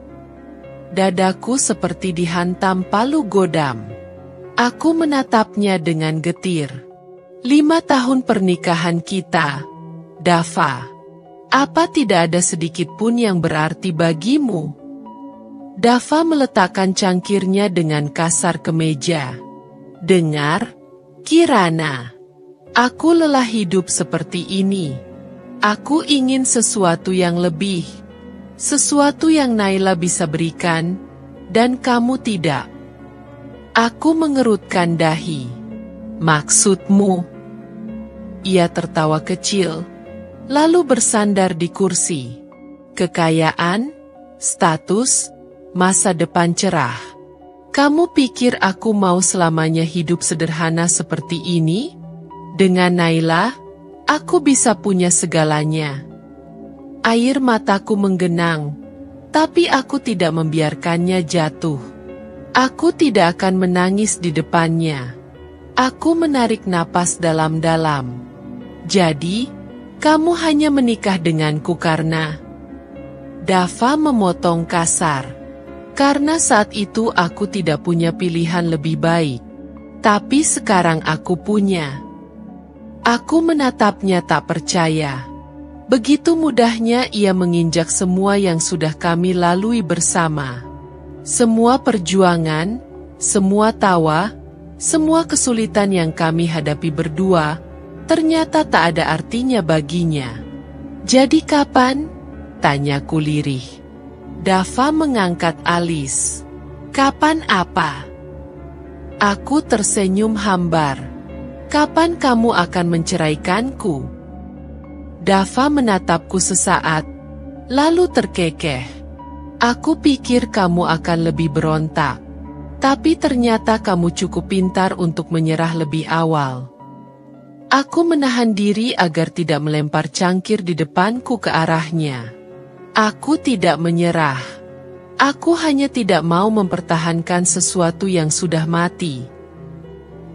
Dadaku seperti dihantam palu godam. Aku menatapnya dengan getir. 5 tahun pernikahan kita, Dava. Apa tidak ada sedikit pun yang berarti bagimu? Dava meletakkan cangkirnya dengan kasar ke meja. Dengar, Kirana. Aku lelah hidup seperti ini. Aku ingin sesuatu yang lebih. Sesuatu yang Naila bisa berikan, dan kamu tidak. Aku mengerutkan dahi. Maksudmu? Ia tertawa kecil, lalu bersandar di kursi. Kekayaan, status, masa depan cerah. Kamu pikir aku mau selamanya hidup sederhana seperti ini? Dengan Naila, aku bisa punya segalanya. Air mataku menggenang, tapi aku tidak membiarkannya jatuh. Aku tidak akan menangis di depannya. Aku menarik napas dalam-dalam. Jadi, kamu hanya menikah denganku karena... Dava memotong kasar. Karena saat itu aku tidak punya pilihan lebih baik. Tapi sekarang aku punya. Aku menatapnya tak percaya. Begitu mudahnya ia menginjak semua yang sudah kami lalui bersama. Semua perjuangan, semua tawa, semua kesulitan yang kami hadapi berdua, ternyata tak ada artinya baginya. Jadi kapan? Tanyaku lirih. Dava mengangkat alis. Kapan apa? Aku tersenyum hambar. Kapan kamu akan menceraikanku? Dava menatapku sesaat, lalu terkekeh. Aku pikir kamu akan lebih berontak. Tapi ternyata kamu cukup pintar untuk menyerah lebih awal. Aku menahan diri agar tidak melempar cangkir di depanku ke arahnya. Aku tidak menyerah. Aku hanya tidak mau mempertahankan sesuatu yang sudah mati.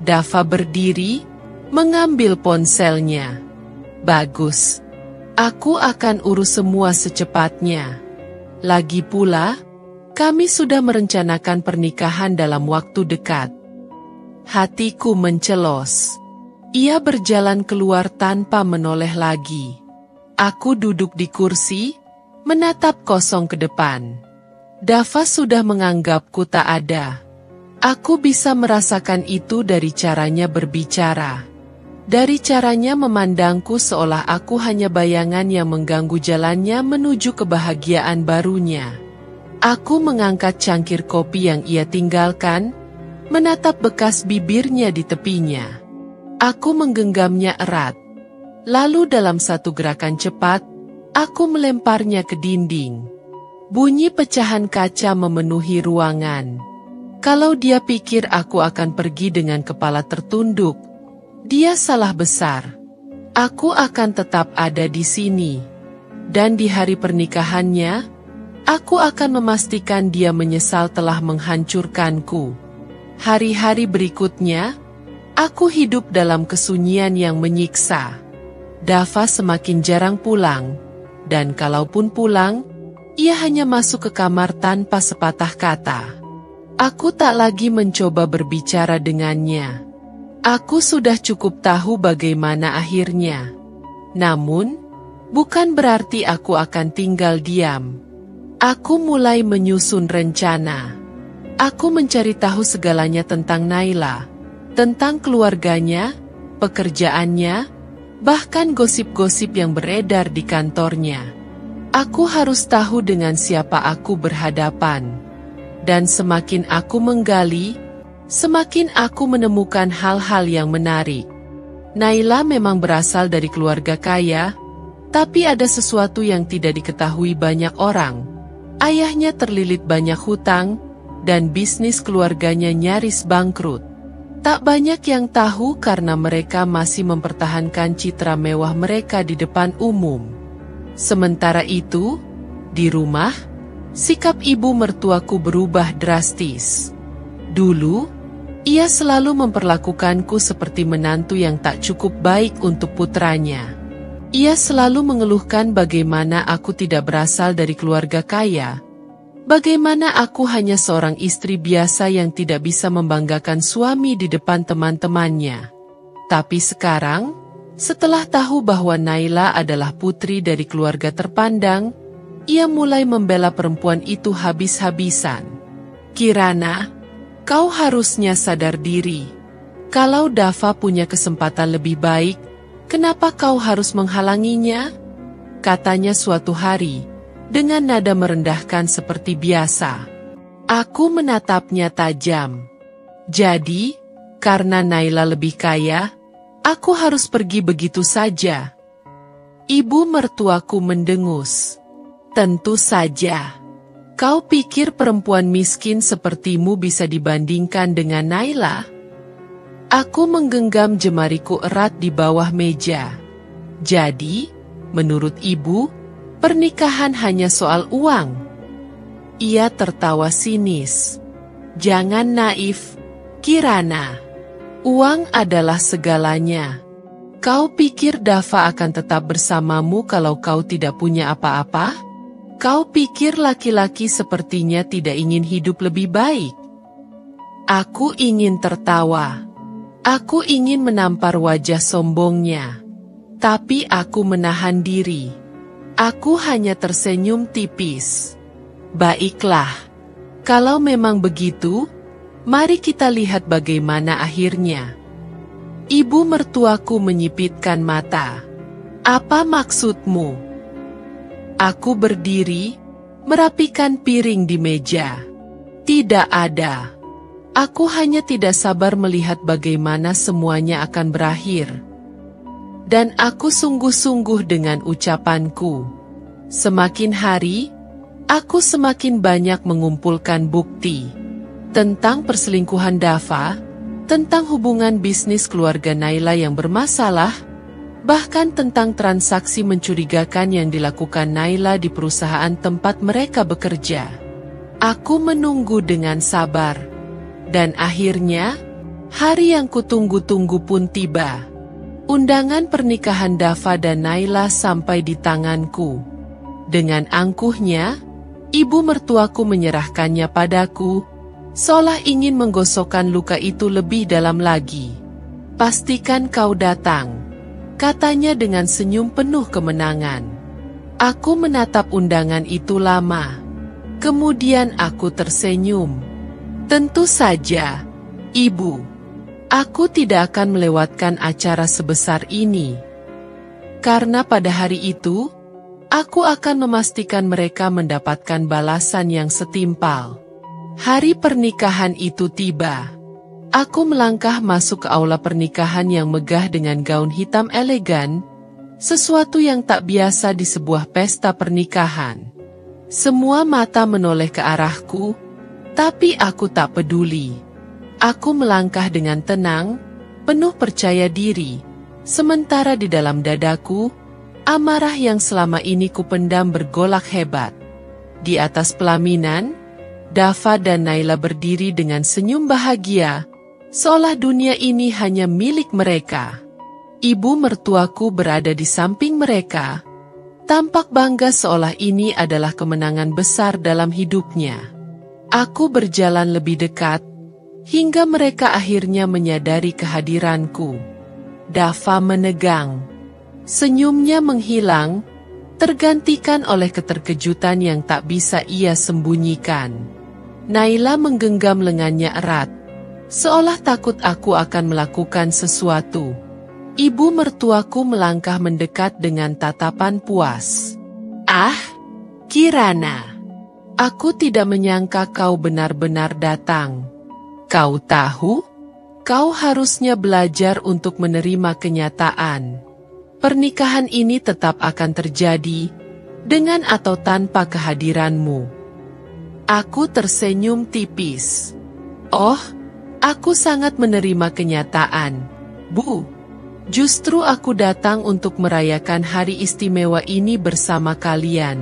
Dava berdiri, mengambil ponselnya. Bagus. Aku akan urus semua secepatnya. Lagi pula, kami sudah merencanakan pernikahan dalam waktu dekat. Hatiku mencelos. Ia berjalan keluar tanpa menoleh lagi. Aku duduk di kursi, menatap kosong ke depan. Dava sudah menganggapku tak ada. Aku bisa merasakan itu dari caranya berbicara. Dari caranya memandangku seolah aku hanya bayangan yang mengganggu jalannya menuju kebahagiaan barunya. Aku mengangkat cangkir kopi yang ia tinggalkan, menatap bekas bibirnya di tepinya. Aku menggenggamnya erat. Lalu dalam satu gerakan cepat, aku melemparnya ke dinding. Bunyi pecahan kaca memenuhi ruangan. Kalau dia pikir aku akan pergi dengan kepala tertunduk, dia salah besar. Aku akan tetap ada di sini. Dan di hari pernikahannya, aku akan memastikan dia menyesal telah menghancurkanku. Hari-hari berikutnya, aku hidup dalam kesunyian yang menyiksa. Dava semakin jarang pulang, dan kalaupun pulang, ia hanya masuk ke kamar tanpa sepatah kata. Aku tak lagi mencoba berbicara dengannya. Aku sudah cukup tahu bagaimana akhirnya. Namun, bukan berarti aku akan tinggal diam. Aku mulai menyusun rencana. Aku mencari tahu segalanya tentang Naila, tentang keluarganya, pekerjaannya, bahkan gosip-gosip yang beredar di kantornya. Aku harus tahu dengan siapa aku berhadapan. Dan semakin aku menggali, semakin aku menemukan hal-hal yang menarik. Naila memang berasal dari keluarga kaya, tapi ada sesuatu yang tidak diketahui banyak orang. Ayahnya terlilit banyak hutang, dan bisnis keluarganya nyaris bangkrut. Tak banyak yang tahu karena mereka masih mempertahankan citra mewah mereka di depan umum. Sementara itu, di rumah, sikap ibu mertuaku berubah drastis. Dulu, ia selalu memperlakukanku seperti menantu yang tak cukup baik untuk putranya. Ia selalu mengeluhkan bagaimana aku tidak berasal dari keluarga kaya. Bagaimana aku hanya seorang istri biasa yang tidak bisa membanggakan suami di depan teman-temannya. Tapi sekarang, setelah tahu bahwa Naila adalah putri dari keluarga terpandang, ia mulai membela perempuan itu habis-habisan. Kirana, kau harusnya sadar diri. Kalau Dava punya kesempatan lebih baik, kenapa kau harus menghalanginya? Katanya suatu hari, dengan nada merendahkan seperti biasa. Aku menatapnya tajam. Jadi, karena Naila lebih kaya, aku harus pergi begitu saja. Ibu mertuaku mendengus. Tentu saja. Kau pikir perempuan miskin sepertimu bisa dibandingkan dengan Naila? Aku menggenggam jemariku erat di bawah meja. Jadi, menurut ibu, pernikahan hanya soal uang. Ia tertawa sinis. Jangan naif, Kirana. Uang adalah segalanya. Kau pikir Dava akan tetap bersamamu kalau kau tidak punya apa-apa? Kau pikir laki-laki sepertinya tidak ingin hidup lebih baik? Aku ingin tertawa. Aku ingin menampar wajah sombongnya. Tapi aku menahan diri. Aku hanya tersenyum tipis. Baiklah, kalau memang begitu, mari kita lihat bagaimana akhirnya. Ibu mertuaku menyipitkan mata. Apa maksudmu? Aku berdiri, merapikan piring di meja. Tidak ada. Aku hanya tidak sabar melihat bagaimana semuanya akan berakhir. Dan aku sungguh-sungguh dengan ucapanku. Semakin hari, aku semakin banyak mengumpulkan bukti. Tentang perselingkuhan Dava, tentang hubungan bisnis keluarga Naila yang bermasalah, bahkan tentang transaksi mencurigakan yang dilakukan Naila di perusahaan tempat mereka bekerja. Aku menunggu dengan sabar. Dan akhirnya, hari yang kutunggu-tunggu pun tiba. Undangan pernikahan Dava dan Naila sampai di tanganku. Dengan angkuhnya, ibu mertuaku menyerahkannya padaku, seolah ingin menggosokkan luka itu lebih dalam lagi. Pastikan kau datang, katanya dengan senyum penuh kemenangan. Aku menatap undangan itu lama. Kemudian aku tersenyum. Tentu saja, Ibu. Aku tidak akan melewatkan acara sebesar ini. Karena pada hari itu, aku akan memastikan mereka mendapatkan balasan yang setimpal. Hari pernikahan itu tiba. Aku melangkah masuk ke aula pernikahan yang megah dengan gaun hitam elegan, sesuatu yang tak biasa di sebuah pesta pernikahan. Semua mata menoleh ke arahku, tapi aku tak peduli. Aku melangkah dengan tenang, penuh percaya diri, sementara di dalam dadaku, amarah yang selama ini kupendam bergolak hebat. Di atas pelaminan, Dava dan Naila berdiri dengan senyum bahagia, seolah dunia ini hanya milik mereka. Ibu mertuaku berada di samping mereka, tampak bangga seolah ini adalah kemenangan besar dalam hidupnya. Aku berjalan lebih dekat, hingga mereka akhirnya menyadari kehadiranku. Dava menegang. Senyumnya menghilang, tergantikan oleh keterkejutan yang tak bisa ia sembunyikan. Naila menggenggam lengannya erat, seolah takut aku akan melakukan sesuatu. Ibu mertuaku melangkah mendekat dengan tatapan puas. "Ah, Kirana, aku tidak menyangka kau benar-benar datang. Kau tahu, kau harusnya belajar untuk menerima kenyataan. Pernikahan ini tetap akan terjadi, dengan atau tanpa kehadiranmu." Aku tersenyum tipis. "Oh, aku sangat menerima kenyataan, Bu. Justru aku datang untuk merayakan hari istimewa ini bersama kalian."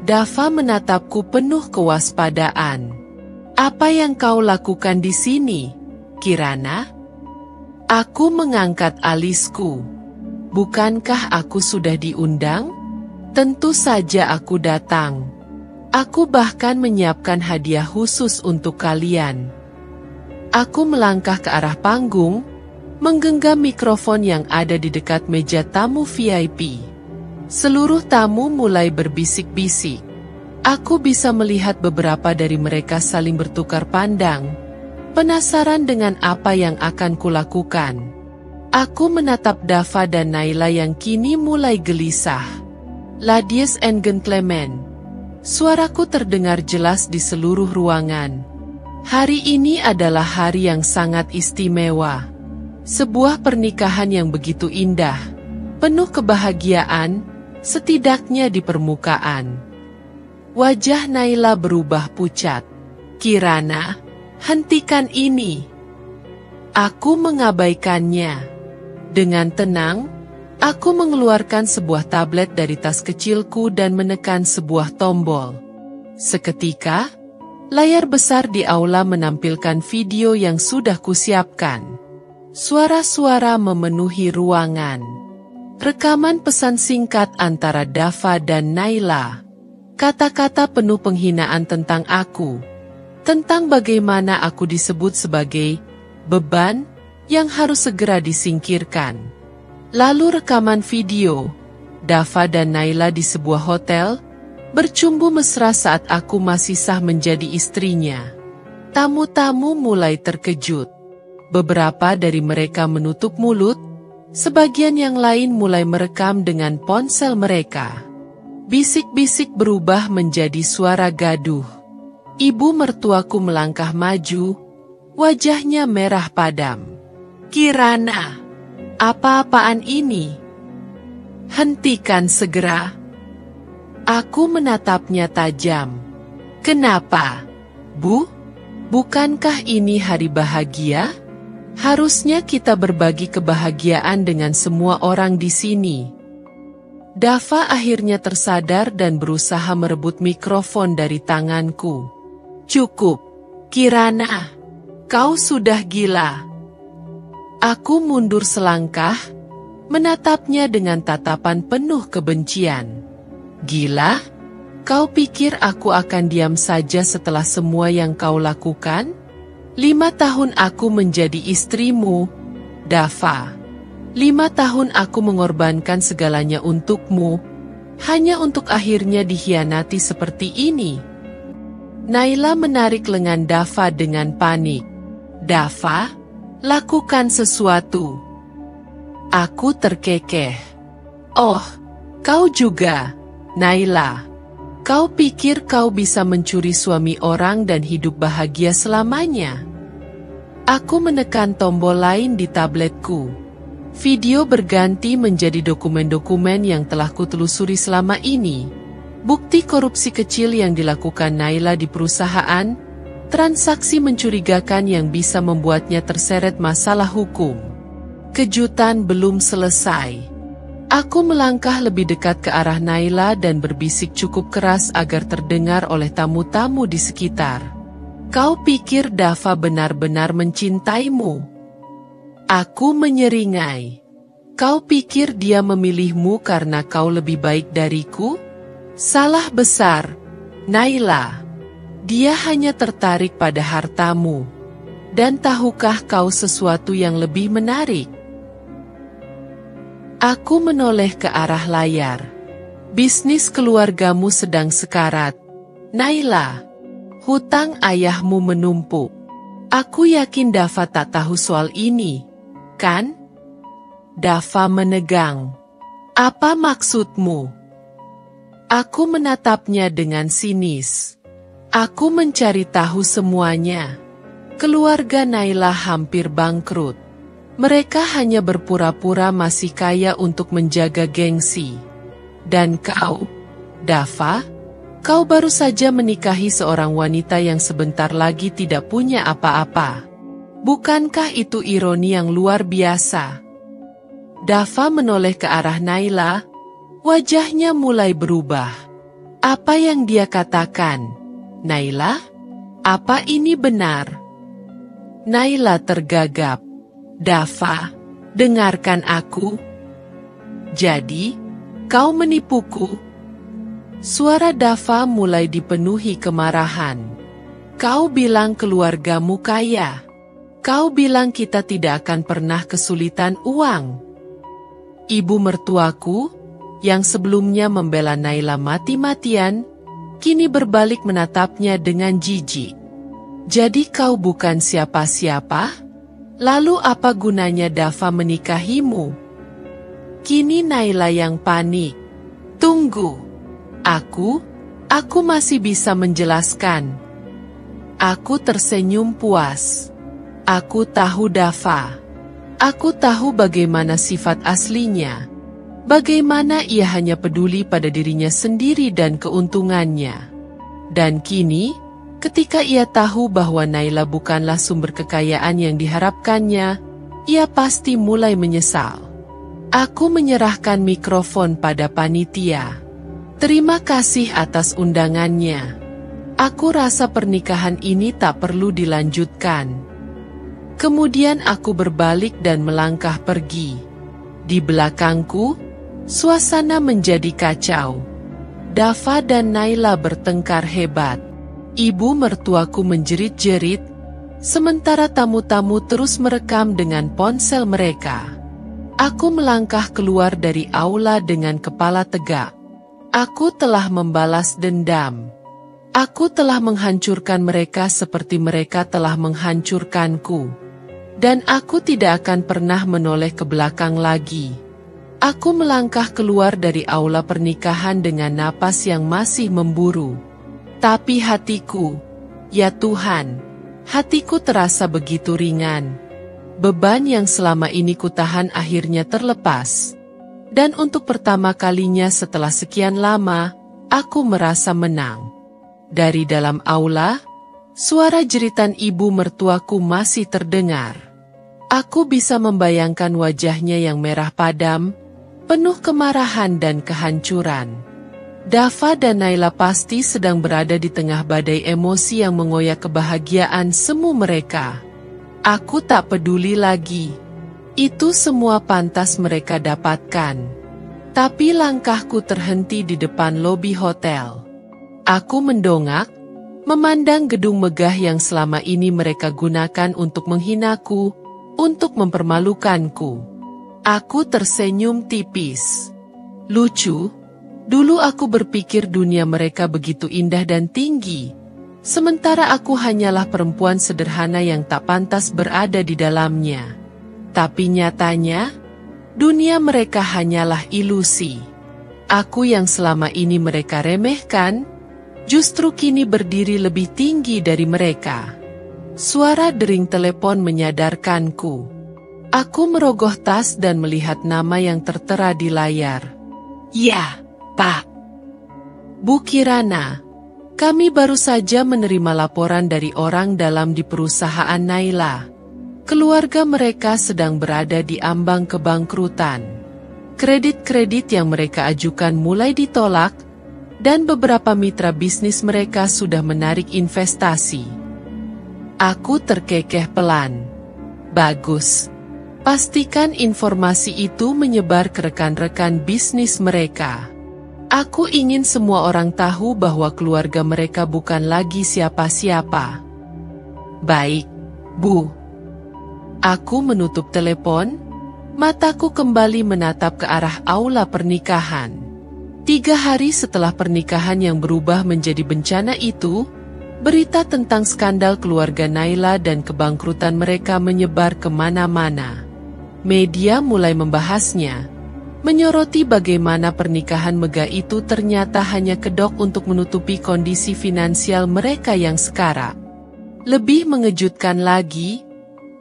Dava menatapku penuh kewaspadaan. "Apa yang kau lakukan di sini, Kirana?" Aku mengangkat alisku. "Bukankah aku sudah diundang? Tentu saja aku datang. Aku bahkan menyiapkan hadiah khusus untuk kalian." Aku melangkah ke arah panggung, menggenggam mikrofon yang ada di dekat meja tamu VIP. Seluruh tamu mulai berbisik-bisik. Aku bisa melihat beberapa dari mereka saling bertukar pandang, penasaran dengan apa yang akan kulakukan. Aku menatap Dava dan Naila yang kini mulai gelisah. "Ladies and gentlemen," suaraku terdengar jelas di seluruh ruangan. "Hari ini adalah hari yang sangat istimewa. Sebuah pernikahan yang begitu indah, penuh kebahagiaan, setidaknya di permukaan." Wajah Naila berubah pucat. "Kirana, hentikan ini." Aku mengabaikannya. Dengan tenang, aku mengeluarkan sebuah tablet dari tas kecilku dan menekan sebuah tombol. Seketika, layar besar di aula menampilkan video yang sudah kusiapkan. Suara-suara memenuhi ruangan. Rekaman pesan singkat antara Dava dan Naila. Kata-kata penuh penghinaan tentang aku. Tentang bagaimana aku disebut sebagai beban yang harus segera disingkirkan. Lalu rekaman video. Dava dan Naila di sebuah hotel, bercumbu mesra saat aku masih sah menjadi istrinya. Tamu-tamu mulai terkejut. Beberapa dari mereka menutup mulut, sebagian yang lain mulai merekam dengan ponsel mereka. Bisik-bisik berubah menjadi suara gaduh. Ibu mertuaku melangkah maju, wajahnya merah padam. "Kirana, apa-apaan ini? Hentikan segera." Aku menatapnya tajam. "Kenapa, Bu? Bukankah ini hari bahagia? Harusnya kita berbagi kebahagiaan dengan semua orang di sini." Dava akhirnya tersadar dan berusaha merebut mikrofon dari tanganku. "Cukup, Kirana. Kau sudah gila." Aku mundur selangkah, menatapnya dengan tatapan penuh kebencian. "Gila? Kau pikir aku akan diam saja setelah semua yang kau lakukan? 5 tahun aku menjadi istrimu, Dava. 5 tahun aku mengorbankan segalanya untukmu, hanya untuk akhirnya dikhianati seperti ini." Naila menarik lengan Dava dengan panik. "Dava, lakukan sesuatu." Aku terkekeh. "Oh, kau juga, Naila. Kau pikir kau bisa mencuri suami orang dan hidup bahagia selamanya?" Aku menekan tombol lain di tabletku. Video berganti menjadi dokumen-dokumen yang telah kutelusuri selama ini. Bukti korupsi kecil yang dilakukan Naila di perusahaan, transaksi mencurigakan yang bisa membuatnya terseret masalah hukum. Kejutan belum selesai. Aku melangkah lebih dekat ke arah Naila dan berbisik cukup keras agar terdengar oleh tamu-tamu di sekitar. "Kau pikir Dava benar-benar mencintaimu?" Aku menyeringai. "Kau pikir dia memilihmu karena kau lebih baik dariku? Salah besar, Naila. Dia hanya tertarik pada hartamu. Dan tahukah kau sesuatu yang lebih menarik?" Aku menoleh ke arah layar. "Bisnis keluargamu sedang sekarat, Naila. Hutang ayahmu menumpuk. Aku yakin Dava tak tahu soal ini, kan?" Dava menegang. Apa maksudmu? Aku menatapnya dengan sinis. Aku mencari tahu semuanya. Keluarga Naila hampir bangkrut. Mereka hanya berpura-pura masih kaya untuk menjaga gengsi. Dan kau, Dava, kau baru saja menikahi seorang wanita yang sebentar lagi tidak punya apa-apa. Bukankah itu ironi yang luar biasa? Dava menoleh ke arah Naila, wajahnya mulai berubah. Apa yang dia katakan? Naila, apa ini benar? Naila tergagap. Dava, dengarkan aku. Jadi, kau menipuku? Suara Dava mulai dipenuhi kemarahan. Kau bilang keluargamu kaya. Kau bilang kita tidak akan pernah kesulitan uang. Ibu mertuaku, yang sebelumnya membela Naila mati-matian, kini berbalik menatapnya dengan jijik. Jadi kau bukan siapa-siapa? Lalu apa gunanya Dava menikahimu? Kini Naila yang panik. Tunggu. Aku masih bisa menjelaskan. Aku tersenyum puas. Aku tahu Dava. Aku tahu bagaimana sifat aslinya. Bagaimana ia hanya peduli pada dirinya sendiri dan keuntungannya. Dan kini, ketika ia tahu bahwa Naila bukanlah sumber kekayaan yang diharapkannya, ia pasti mulai menyesal. Aku menyerahkan mikrofon pada panitia. Terima kasih atas undangannya. Aku rasa pernikahan ini tak perlu dilanjutkan. Kemudian aku berbalik dan melangkah pergi. Di belakangku, suasana menjadi kacau. Dava dan Naila bertengkar hebat. Ibu mertuaku menjerit-jerit, sementara tamu-tamu terus merekam dengan ponsel mereka. Aku melangkah keluar dari aula dengan kepala tegak. Aku telah membalas dendam. Aku telah menghancurkan mereka seperti mereka telah menghancurkanku. Dan aku tidak akan pernah menoleh ke belakang lagi. Aku melangkah keluar dari aula pernikahan dengan napas yang masih memburu. Tapi hatiku, ya Tuhan, hatiku terasa begitu ringan. Beban yang selama ini kutahan akhirnya terlepas. Dan untuk pertama kalinya setelah sekian lama, aku merasa menang. Dari dalam aula, suara jeritan ibu mertuaku masih terdengar. Aku bisa membayangkan wajahnya yang merah padam, penuh kemarahan dan kehancuran. Dava dan Naila pasti sedang berada di tengah badai emosi yang mengoyak kebahagiaan semu mereka. Aku tak peduli lagi. Itu semua pantas mereka dapatkan. Tapi langkahku terhenti di depan lobi hotel. Aku mendongak, memandang gedung megah yang selama ini mereka gunakan untuk menghinaku, untuk mempermalukanku. Aku tersenyum tipis. Lucu. Dulu aku berpikir dunia mereka begitu indah dan tinggi, sementara aku hanyalah perempuan sederhana yang tak pantas berada di dalamnya. Tapi nyatanya, dunia mereka hanyalah ilusi. Aku yang selama ini mereka remehkan, justru kini berdiri lebih tinggi dari mereka. Suara dering telepon menyadarkanku. Aku merogoh tas dan melihat nama yang tertera di layar. Ya. Pak. Bu Kirana, kami baru saja menerima laporan dari orang dalam di perusahaan Naila. Keluarga mereka sedang berada di ambang kebangkrutan. Kredit-kredit yang mereka ajukan mulai ditolak, dan beberapa mitra bisnis mereka sudah menarik investasi. Aku terkekeh pelan. Bagus. Pastikan informasi itu menyebar ke rekan-rekan bisnis mereka. Aku ingin semua orang tahu bahwa keluarga mereka bukan lagi siapa-siapa. Baik, Bu. Aku menutup telepon, mataku kembali menatap ke arah aula pernikahan. 3 hari setelah pernikahan yang berubah menjadi bencana itu, berita tentang skandal keluarga Naila dan kebangkrutan mereka menyebar kemana-mana. Media mulai membahasnya, menyoroti bagaimana pernikahan megah itu ternyata hanya kedok untuk menutupi kondisi finansial mereka yang sekarat. Lebih mengejutkan lagi,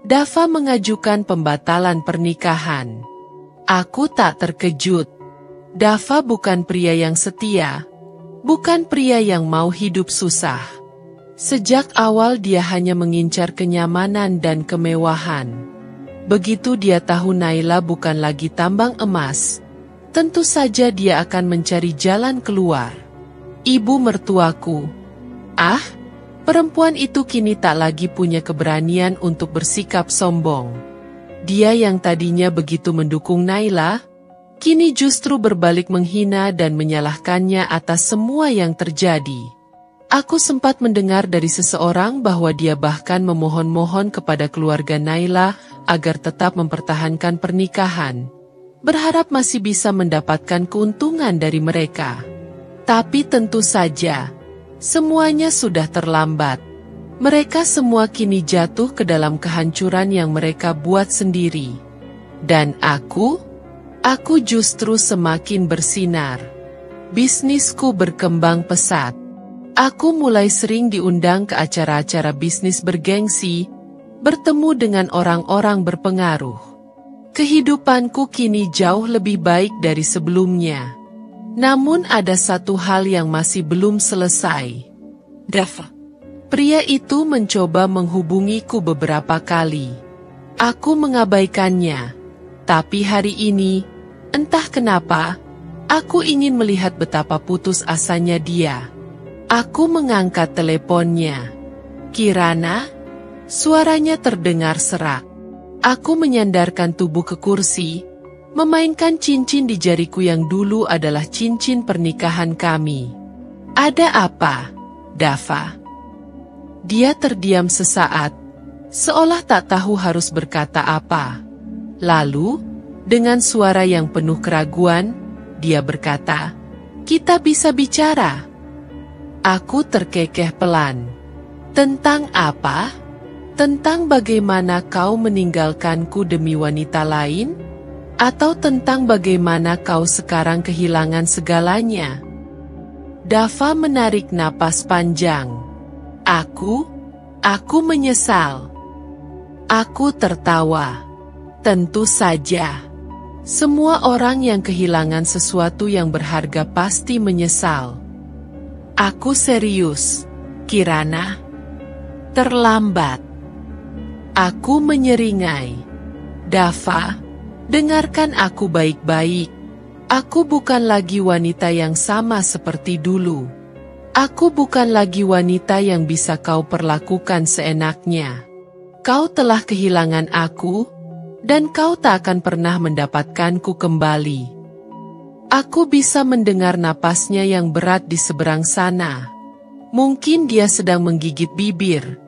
Dava mengajukan pembatalan pernikahan. Aku tak terkejut. Dava bukan pria yang setia, bukan pria yang mau hidup susah. Sejak awal dia hanya mengincar kenyamanan dan kemewahan. Begitu dia tahu Naila bukan lagi tambang emas, tentu saja dia akan mencari jalan keluar. Ibu mertuaku. Perempuan itu kini tak lagi punya keberanian untuk bersikap sombong. Dia yang tadinya begitu mendukung Naila, kini justru berbalik menghina dan menyalahkannya atas semua yang terjadi. Aku sempat mendengar dari seseorang bahwa dia bahkan memohon-mohon kepada keluarga Naila agar tetap mempertahankan pernikahan, berharap masih bisa mendapatkan keuntungan dari mereka. Tapi tentu saja, semuanya sudah terlambat. Mereka semua kini jatuh ke dalam kehancuran yang mereka buat sendiri. Dan aku justru semakin bersinar. Bisnisku berkembang pesat. Aku mulai sering diundang ke acara-acara bisnis bergengsi, bertemu dengan orang-orang berpengaruh. Kehidupanku kini jauh lebih baik dari sebelumnya. Namun ada satu hal yang masih belum selesai. Dava. Pria itu mencoba menghubungiku beberapa kali. Aku mengabaikannya. Tapi hari ini, entah kenapa, aku ingin melihat betapa putus asanya dia. Aku mengangkat teleponnya. Kirana? Suaranya terdengar serak. Aku menyandarkan tubuh ke kursi, memainkan cincin di jariku yang dulu adalah cincin pernikahan kami. Ada apa, Dava? Dia terdiam sesaat, seolah tak tahu harus berkata apa. Lalu, dengan suara yang penuh keraguan, dia berkata, "Kita bisa bicara." Aku terkekeh pelan. Tentang apa? Tentang bagaimana kau meninggalkanku demi wanita lain? Atau tentang bagaimana kau sekarang kehilangan segalanya? Dava menarik napas panjang. Aku menyesal. Aku tertawa. Tentu saja. Semua orang yang kehilangan sesuatu yang berharga pasti menyesal. Aku serius, Kirana. Terlambat. Aku menyeringai. Dava, dengarkan aku baik-baik. Aku bukan lagi wanita yang sama seperti dulu. Aku bukan lagi wanita yang bisa kau perlakukan seenaknya. Kau telah kehilangan aku, dan kau tak akan pernah mendapatkanku kembali. Aku bisa mendengar napasnya yang berat di seberang sana. Mungkin dia sedang menggigit bibir.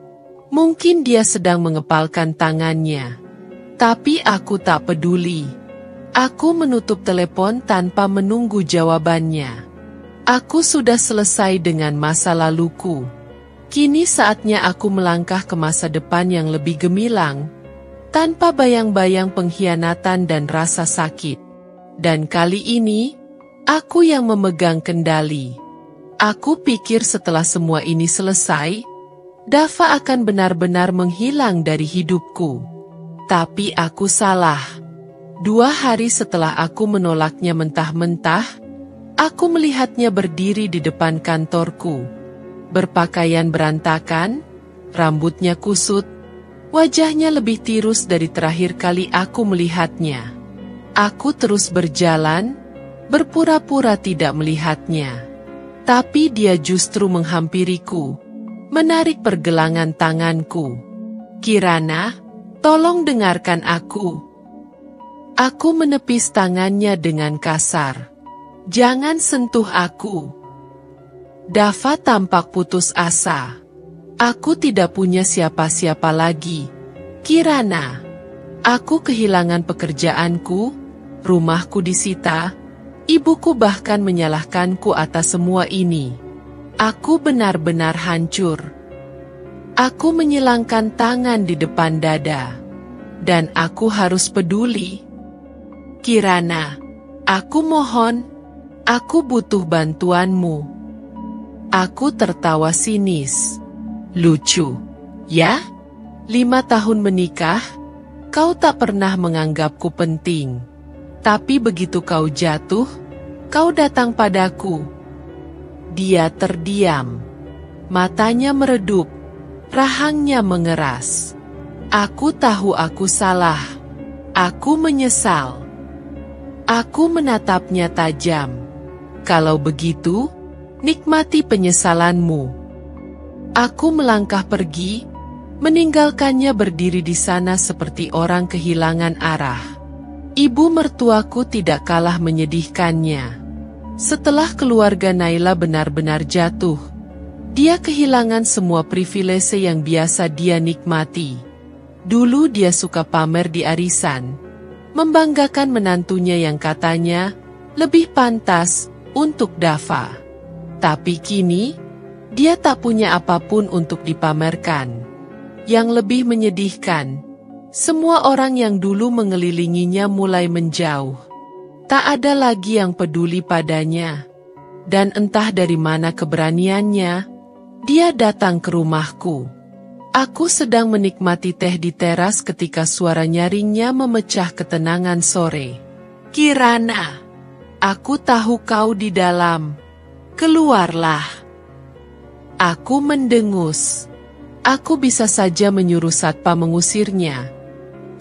Mungkin dia sedang mengepalkan tangannya. Tapi aku tak peduli. Aku menutup telepon tanpa menunggu jawabannya. Aku sudah selesai dengan masa laluku. Kini saatnya aku melangkah ke masa depan yang lebih gemilang, tanpa bayang-bayang pengkhianatan dan rasa sakit. Dan kali ini, aku yang memegang kendali. Aku pikir setelah semua ini selesai, Dava akan benar-benar menghilang dari hidupku. Tapi aku salah. 2 hari setelah aku menolaknya mentah-mentah, aku melihatnya berdiri di depan kantorku. Berpakaian berantakan, rambutnya kusut, wajahnya lebih tirus dari terakhir kali aku melihatnya. Aku terus berjalan, berpura-pura tidak melihatnya. Tapi dia justru menghampiriku, menarik pergelangan tanganku. Kirana, tolong dengarkan aku. Aku menepis tangannya dengan kasar. Jangan sentuh aku. Dava tampak putus asa. Aku tidak punya siapa-siapa lagi. Kirana, aku kehilangan pekerjaanku, rumahku disita, ibuku bahkan menyalahkanku atas semua ini. Aku benar-benar hancur. Aku menyilangkan tangan di depan dada. dan aku harus peduli. Kirana, aku mohon, aku butuh bantuanmu. Aku tertawa sinis. Lucu, ya? 5 tahun menikah, kau tak pernah menganggapku penting. Tapi begitu kau jatuh, kau datang padaku. Dia terdiam. Matanya meredup, rahangnya mengeras. Aku tahu aku salah. Aku menyesal. Aku menatapnya tajam. Kalau begitu, nikmati penyesalanmu. Aku melangkah pergi, meninggalkannya berdiri di sana seperti orang kehilangan arah. Ibu mertuaku tidak kalah menyedihkannya. Setelah keluarga Naila benar-benar jatuh, dia kehilangan semua privilese yang biasa dia nikmati. Dulu dia suka pamer di arisan, membanggakan menantunya yang katanya lebih pantas untuk Dava. Tapi kini, dia tak punya apapun untuk dipamerkan. Yang lebih menyedihkan, semua orang yang dulu mengelilinginya mulai menjauh. Tak ada lagi yang peduli padanya. Dan entah dari mana keberaniannya, dia datang ke rumahku. Aku sedang menikmati teh di teras ketika suara nyaringnya memecah ketenangan sore. Kirana, aku tahu kau di dalam. Keluarlah. Aku mendengus. Aku bisa saja menyuruh satpam mengusirnya.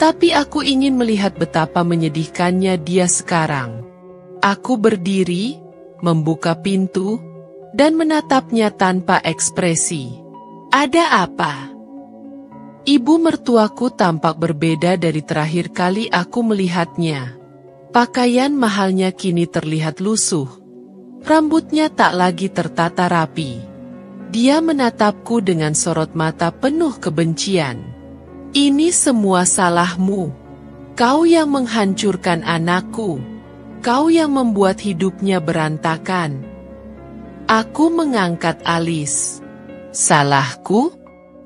Tapi aku ingin melihat betapa menyedihkannya dia sekarang. Aku berdiri, membuka pintu, dan menatapnya tanpa ekspresi. Ada apa? Ibu mertuaku tampak berbeda dari terakhir kali aku melihatnya. Pakaian mahalnya kini terlihat lusuh. Rambutnya tak lagi tertata rapi. Dia menatapku dengan sorot mata penuh kebencian. Ini semua salahmu. Kau yang menghancurkan anakku. Kau yang membuat hidupnya berantakan. Aku mengangkat alis. Salahku?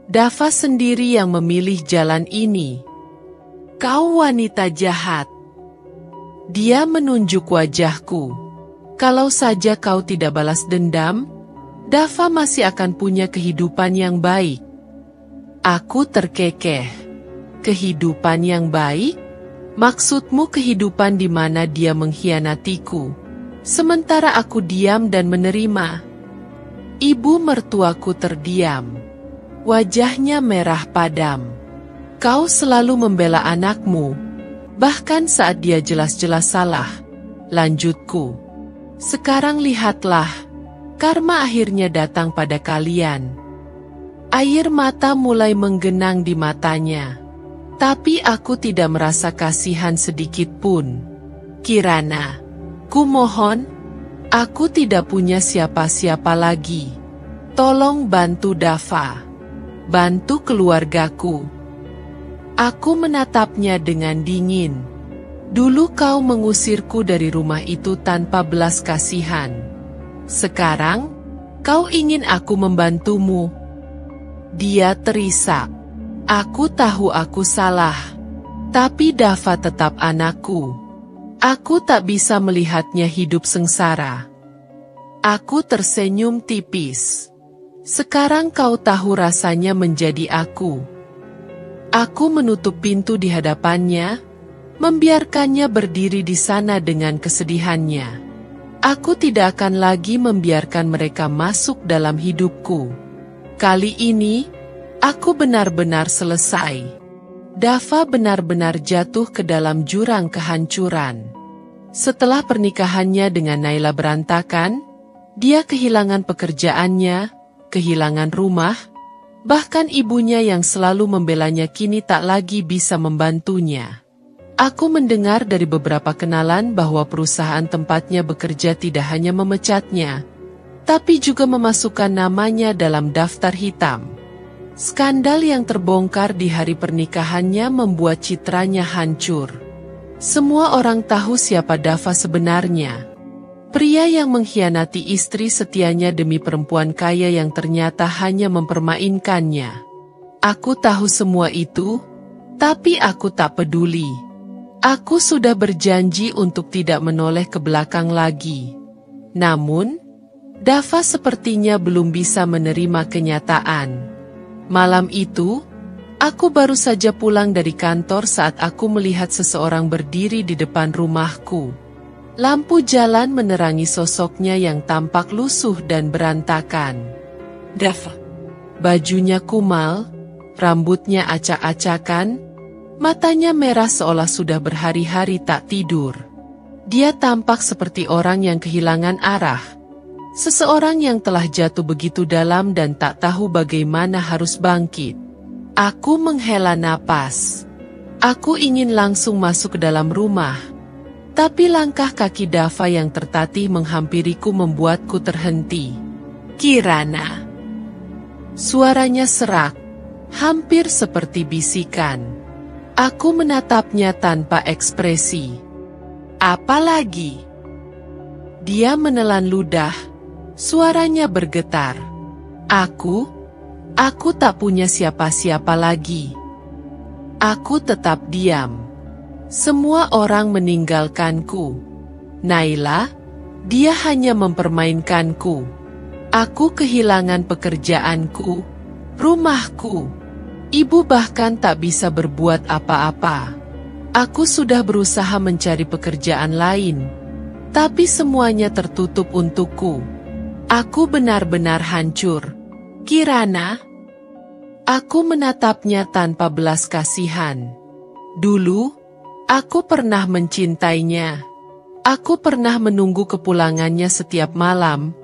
Dava sendiri yang memilih jalan ini. Kau wanita jahat. Dia menunjuk wajahku. Kalau saja kau tidak balas dendam, Dava masih akan punya kehidupan yang baik. Aku terkekeh. Kehidupan yang baik? Maksudmu kehidupan di mana dia mengkhianatiku, sementara aku diam dan menerima? Ibu mertuaku terdiam. Wajahnya merah padam. Kau selalu membela anakmu, bahkan saat dia jelas-jelas salah. Lanjutku. Sekarang lihatlah, karma akhirnya datang pada kalian. Air mata mulai menggenang di matanya. Tapi aku tidak merasa kasihan sedikit pun. Kirana, kumohon, aku tidak punya siapa-siapa lagi. Tolong bantu Dava. Bantu keluargaku. Aku menatapnya dengan dingin. Dulu kau mengusirku dari rumah itu tanpa belas kasihan. Sekarang, kau ingin aku membantumu. Dia terisak. Aku tahu aku salah. Tapi Dava tetap anakku. Aku tak bisa melihatnya hidup sengsara. Aku tersenyum tipis. Sekarang kau tahu rasanya menjadi aku. Aku menutup pintu di hadapannya, membiarkannya berdiri di sana dengan kesedihannya. Aku tidak akan lagi membiarkan mereka masuk dalam hidupku. Kali ini, aku benar-benar selesai. Dava benar-benar jatuh ke dalam jurang kehancuran. Setelah pernikahannya dengan Naila berantakan, dia kehilangan pekerjaannya, kehilangan rumah, bahkan ibunya yang selalu membelanya kini tak lagi bisa membantunya. Aku mendengar dari beberapa kenalan bahwa perusahaan tempatnya bekerja tidak hanya memecatnya, tapi juga memasukkan namanya dalam daftar hitam. Skandal yang terbongkar di hari pernikahannya membuat citranya hancur. Semua orang tahu siapa Dava sebenarnya. Pria yang mengkhianati istri setianya demi perempuan kaya yang ternyata hanya mempermainkannya. Aku tahu semua itu, Tapi aku tak peduli. Aku sudah berjanji untuk tidak menoleh ke belakang lagi. Namun, Dava sepertinya belum bisa menerima kenyataan. Malam itu, aku baru saja pulang dari kantor saat aku melihat seseorang berdiri di depan rumahku. Lampu jalan menerangi sosoknya yang tampak lusuh dan berantakan. Dava. Bajunya kumal, rambutnya acak-acakan, matanya merah seolah sudah berhari-hari tak tidur. Dia tampak seperti orang yang kehilangan arah. Seseorang yang telah jatuh begitu dalam dan tak tahu bagaimana harus bangkit. Aku menghela napas. Aku ingin langsung masuk ke dalam rumah. Tapi langkah kaki Dava yang tertatih menghampiriku membuatku terhenti. Kirana. Suaranya serak, hampir seperti bisikan. Aku menatapnya tanpa ekspresi. Apa lagi? Dia menelan ludah, suaranya bergetar. Aku tak punya siapa-siapa lagi. Aku tetap diam. Semua orang meninggalkanku. Naila, dia hanya mempermainkanku. Aku kehilangan pekerjaanku, rumahku. Ibu bahkan tak bisa berbuat apa-apa. Aku sudah berusaha mencari pekerjaan lain, tapi semuanya tertutup untukku. Aku benar-benar hancur. Kirana. Aku menatapnya tanpa belas kasihan. Dulu, aku pernah mencintainya. Aku pernah menunggu kepulangannya setiap malam,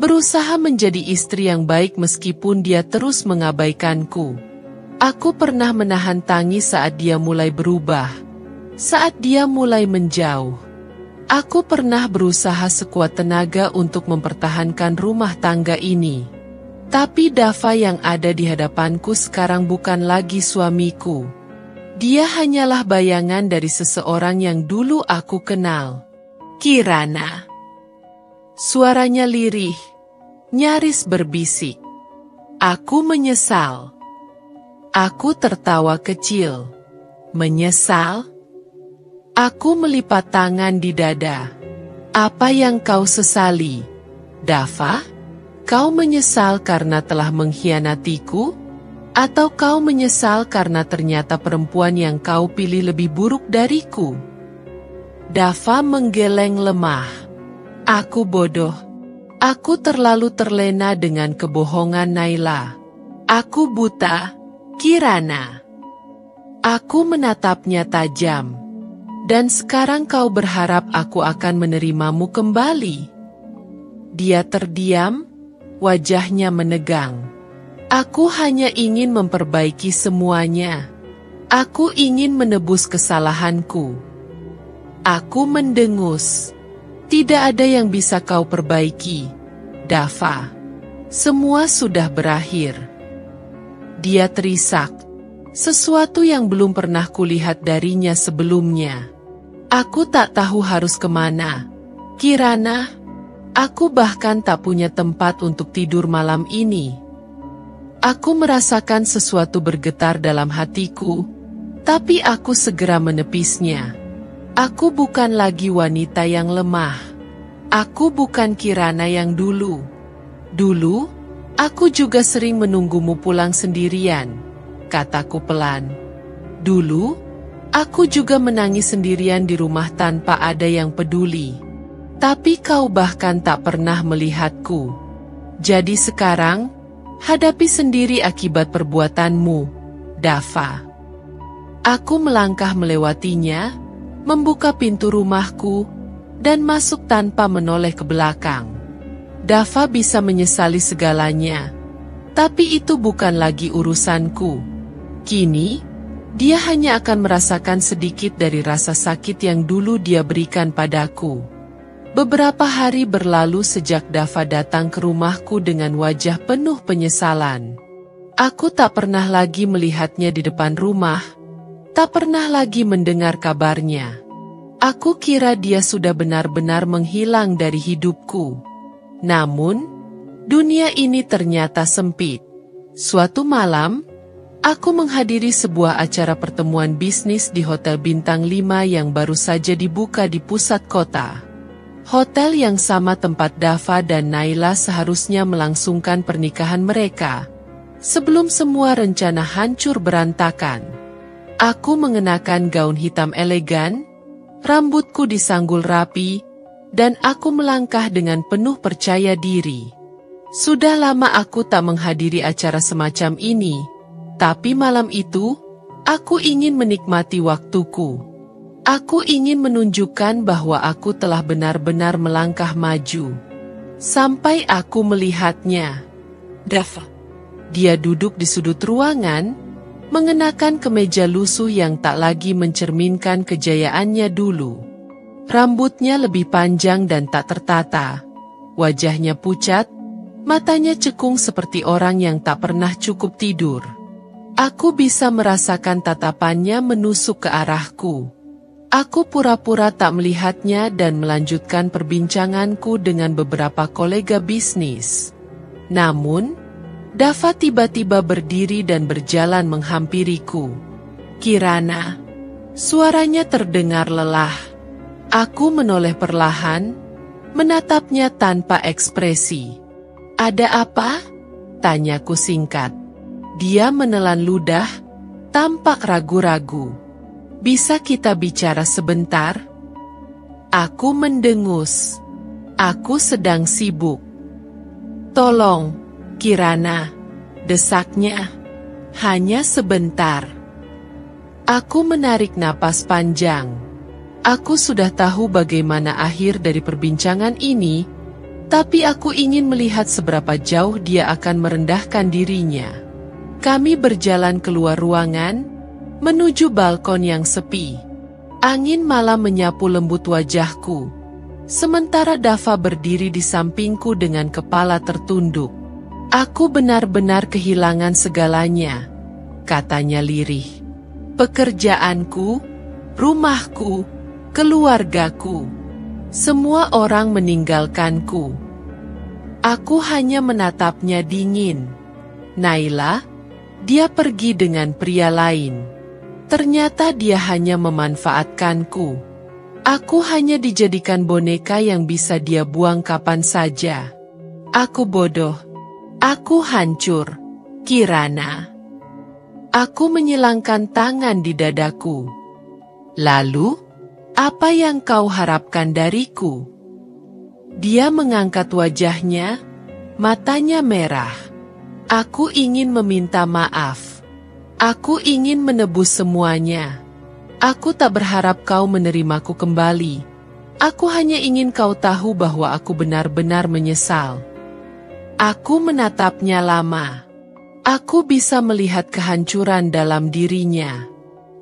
berusaha menjadi istri yang baik meskipun dia terus mengabaikanku. Aku pernah menahan tangis saat dia mulai berubah, saat dia mulai menjauh. Aku pernah berusaha sekuat tenaga untuk mempertahankan rumah tangga ini. Tapi Dava yang ada di hadapanku sekarang bukan lagi suamiku. Dia hanyalah bayangan dari seseorang yang dulu aku kenal. Kirana. Suaranya lirih, nyaris berbisik. Aku menyesal. Aku tertawa kecil. Menyesal? Aku melipat tangan di dada. Apa yang kau sesali, Dava? Kau menyesal karena telah mengkhianatiku? Atau kau menyesal karena ternyata perempuan yang kau pilih lebih buruk dariku? Dava menggeleng lemah. Aku bodoh. Aku terlalu terlena dengan kebohongan Naila. Aku buta, Kirana. Aku menatapnya tajam. Dan sekarang kau berharap aku akan menerimamu kembali? Dia terdiam, wajahnya menegang. Aku hanya ingin memperbaiki semuanya. Aku ingin menebus kesalahanku. Aku mendengus. Tidak ada yang bisa kau perbaiki, Dava. Semua sudah berakhir. Dia terisak. Sesuatu yang belum pernah kulihat darinya sebelumnya. Aku tak tahu harus kemana. Kirana, aku bahkan tak punya tempat untuk tidur malam ini. Aku merasakan sesuatu bergetar dalam hatiku, tapi aku segera menepisnya. Aku bukan lagi wanita yang lemah. Aku bukan Kirana yang dulu. Dulu, aku juga sering menunggumu pulang sendirian, kataku pelan. Dulu, aku juga menangis sendirian di rumah tanpa ada yang peduli. Tapi kau bahkan tak pernah melihatku. Jadi sekarang, hadapi sendiri akibat perbuatanmu, Dava. Aku melangkah melewatinya, membuka pintu rumahku, dan masuk tanpa menoleh ke belakang. Dava bisa menyesali segalanya, tapi itu bukan lagi urusanku. Kini, dia hanya akan merasakan sedikit dari rasa sakit yang dulu dia berikan padaku. Beberapa hari berlalu sejak Dava datang ke rumahku dengan wajah penuh penyesalan. Aku tak pernah lagi melihatnya di depan rumah, tak pernah lagi mendengar kabarnya. Aku kira dia sudah benar-benar menghilang dari hidupku. Namun, dunia ini ternyata sempit. Suatu malam, Aku menghadiri sebuah acara pertemuan bisnis di Hotel Bintang 5 yang baru saja dibuka di pusat kota. Hotel yang sama tempat Dava dan Naila seharusnya melangsungkan pernikahan mereka. Sebelum semua rencana hancur berantakan. Aku mengenakan gaun hitam elegan, rambutku disanggul rapi, dan aku melangkah dengan penuh percaya diri. Sudah lama aku tak menghadiri acara semacam ini. Tapi malam itu, aku ingin menikmati waktuku. Aku ingin menunjukkan bahwa aku telah benar-benar melangkah maju. Sampai aku melihatnya. Dava. Dia duduk di sudut ruangan, mengenakan kemeja lusuh yang tak lagi mencerminkan kejayaannya dulu. Rambutnya lebih panjang dan tak tertata. Wajahnya pucat, matanya cekung seperti orang yang tak pernah cukup tidur. Aku bisa merasakan tatapannya menusuk ke arahku. Aku pura-pura tak melihatnya dan melanjutkan perbincanganku dengan beberapa kolega bisnis. Namun, Dava tiba-tiba berdiri dan berjalan menghampiriku. Kirana. Suaranya terdengar lelah. Aku menoleh perlahan, menatapnya tanpa ekspresi. Ada apa? Tanyaku singkat. Dia menelan ludah, tampak ragu-ragu. Bisa kita bicara sebentar? Aku mendengus. Aku sedang sibuk. Tolong, Kirana, desaknya. Hanya sebentar. Aku menarik napas panjang. Aku sudah tahu bagaimana akhir dari perbincangan ini, tapi aku ingin melihat seberapa jauh dia akan merendahkan dirinya. Kami berjalan keluar ruangan, menuju balkon yang sepi. Angin malam menyapu lembut wajahku. Sementara Dava berdiri di sampingku dengan kepala tertunduk. Aku benar-benar kehilangan segalanya, katanya lirih. Pekerjaanku, rumahku, keluargaku. Semua orang meninggalkanku. Aku hanya menatapnya dingin. Naila, dia pergi dengan pria lain. Ternyata dia hanya memanfaatkanku. Aku hanya dijadikan boneka yang bisa dia buang kapan saja. Aku bodoh. Aku hancur. Kirana. Aku menyilangkan tangan di dadaku. Lalu, apa yang kau harapkan dariku? Dia mengangkat wajahnya, matanya merah. Aku ingin meminta maaf. Aku ingin menebus semuanya. Aku tak berharap kau menerimaku kembali. Aku hanya ingin kau tahu bahwa aku benar-benar menyesal. Aku menatapnya lama. Aku bisa melihat kehancuran dalam dirinya.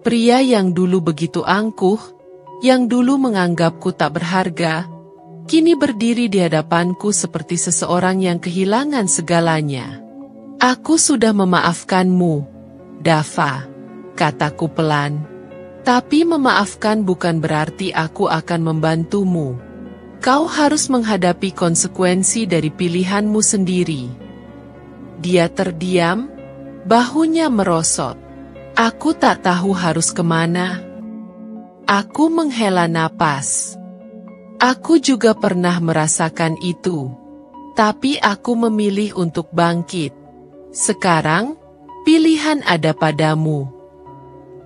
Pria yang dulu begitu angkuh, yang dulu menganggapku tak berharga, kini berdiri di hadapanku seperti seseorang yang kehilangan segalanya. Aku sudah memaafkanmu, Dava, kataku pelan. Tapi memaafkan bukan berarti aku akan membantumu. Kau harus menghadapi konsekuensi dari pilihanmu sendiri. Dia terdiam, bahunya merosot. Aku tak tahu harus kemana. Aku menghela napas. Aku juga pernah merasakan itu. Tapi aku memilih untuk bangkit. Sekarang, pilihan ada padamu.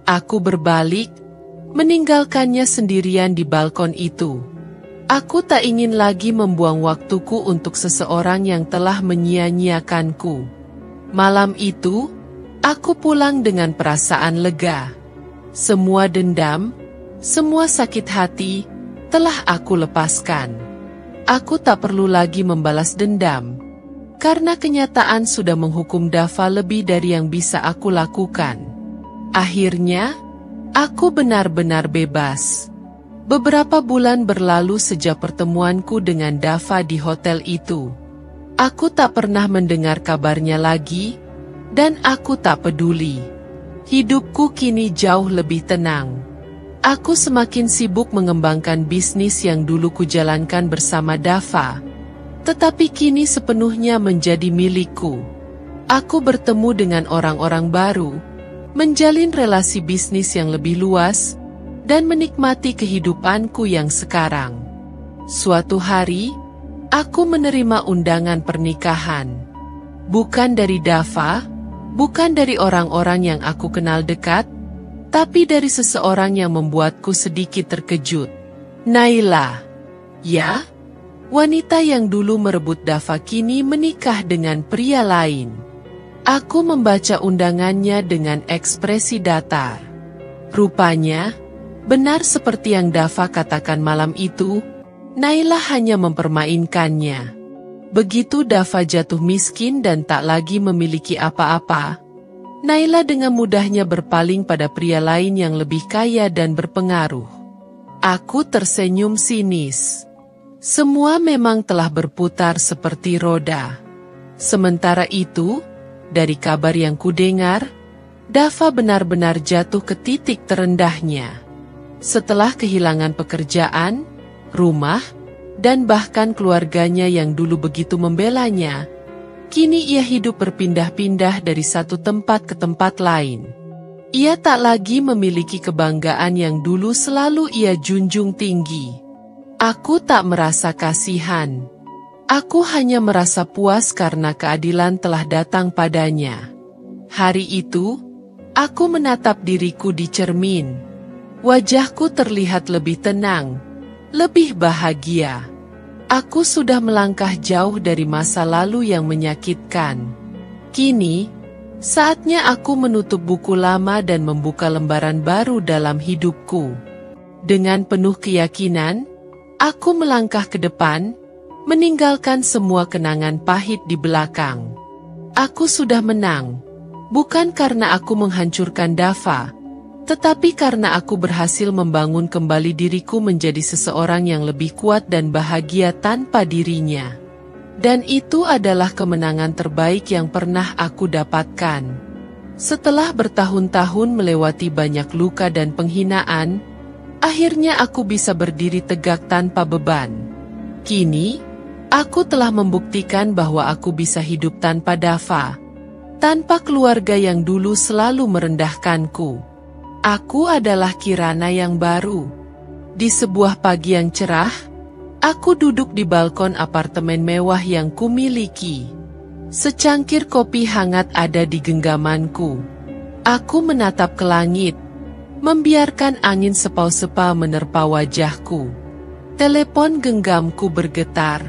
Aku berbalik, meninggalkannya sendirian di balkon itu. Aku tak ingin lagi membuang waktuku untuk seseorang yang telah menyia-nyiakanku. Malam itu, aku pulang dengan perasaan lega. Semua dendam, semua sakit hati, telah aku lepaskan. Aku tak perlu lagi membalas dendam. Karena kenyataan sudah menghukum Dava lebih dari yang bisa aku lakukan. Akhirnya, aku benar-benar bebas. Beberapa bulan berlalu sejak pertemuanku dengan Dava di hotel itu. Aku tak pernah mendengar kabarnya lagi, dan aku tak peduli. Hidupku kini jauh lebih tenang. Aku semakin sibuk mengembangkan bisnis yang dulu kujalankan bersama Dava. Tetapi kini sepenuhnya menjadi milikku. Aku bertemu dengan orang-orang baru, menjalin relasi bisnis yang lebih luas, dan menikmati kehidupanku yang sekarang. Suatu hari, aku menerima undangan pernikahan. Bukan dari Dava, bukan dari orang-orang yang aku kenal dekat, tapi dari seseorang yang membuatku sedikit terkejut. Naila. Ya, wanita yang dulu merebut Dava kini menikah dengan pria lain. Aku membaca undangannya dengan ekspresi datar. Rupanya, benar seperti yang Dava katakan malam itu, Naila hanya mempermainkannya. Begitu Dava jatuh miskin dan tak lagi memiliki apa-apa, Naila dengan mudahnya berpaling pada pria lain yang lebih kaya dan berpengaruh. Aku tersenyum sinis. Semua memang telah berputar seperti roda. Sementara itu, dari kabar yang kudengar, Dava benar-benar jatuh ke titik terendahnya. Setelah kehilangan pekerjaan, rumah, dan bahkan keluarganya yang dulu begitu membelanya, kini ia hidup berpindah-pindah dari satu tempat ke tempat lain. Ia tak lagi memiliki kebanggaan yang dulu selalu ia junjung tinggi. Aku tak merasa kasihan. Aku hanya merasa puas karena keadilan telah datang padanya. Hari itu, aku menatap diriku di cermin. Wajahku terlihat lebih tenang, lebih bahagia. Aku sudah melangkah jauh dari masa lalu yang menyakitkan. Kini, saatnya aku menutup buku lama dan membuka lembaran baru dalam hidupku. Dengan penuh keyakinan, aku melangkah ke depan, meninggalkan semua kenangan pahit di belakang. Aku sudah menang, bukan karena aku menghancurkan Dava, tetapi karena aku berhasil membangun kembali diriku menjadi seseorang yang lebih kuat dan bahagia tanpa dirinya. Dan itu adalah kemenangan terbaik yang pernah aku dapatkan. Setelah bertahun-tahun melewati banyak luka dan penghinaan, akhirnya aku bisa berdiri tegak tanpa beban. Kini, aku telah membuktikan bahwa aku bisa hidup tanpa Dava, tanpa keluarga yang dulu selalu merendahkanku. Aku adalah Kirana yang baru. Di sebuah pagi yang cerah, aku duduk di balkon apartemen mewah yang kumiliki. Secangkir kopi hangat ada di genggamanku. Aku menatap ke langit, membiarkan angin sepau-sepau menerpa wajahku. Telepon genggamku bergetar.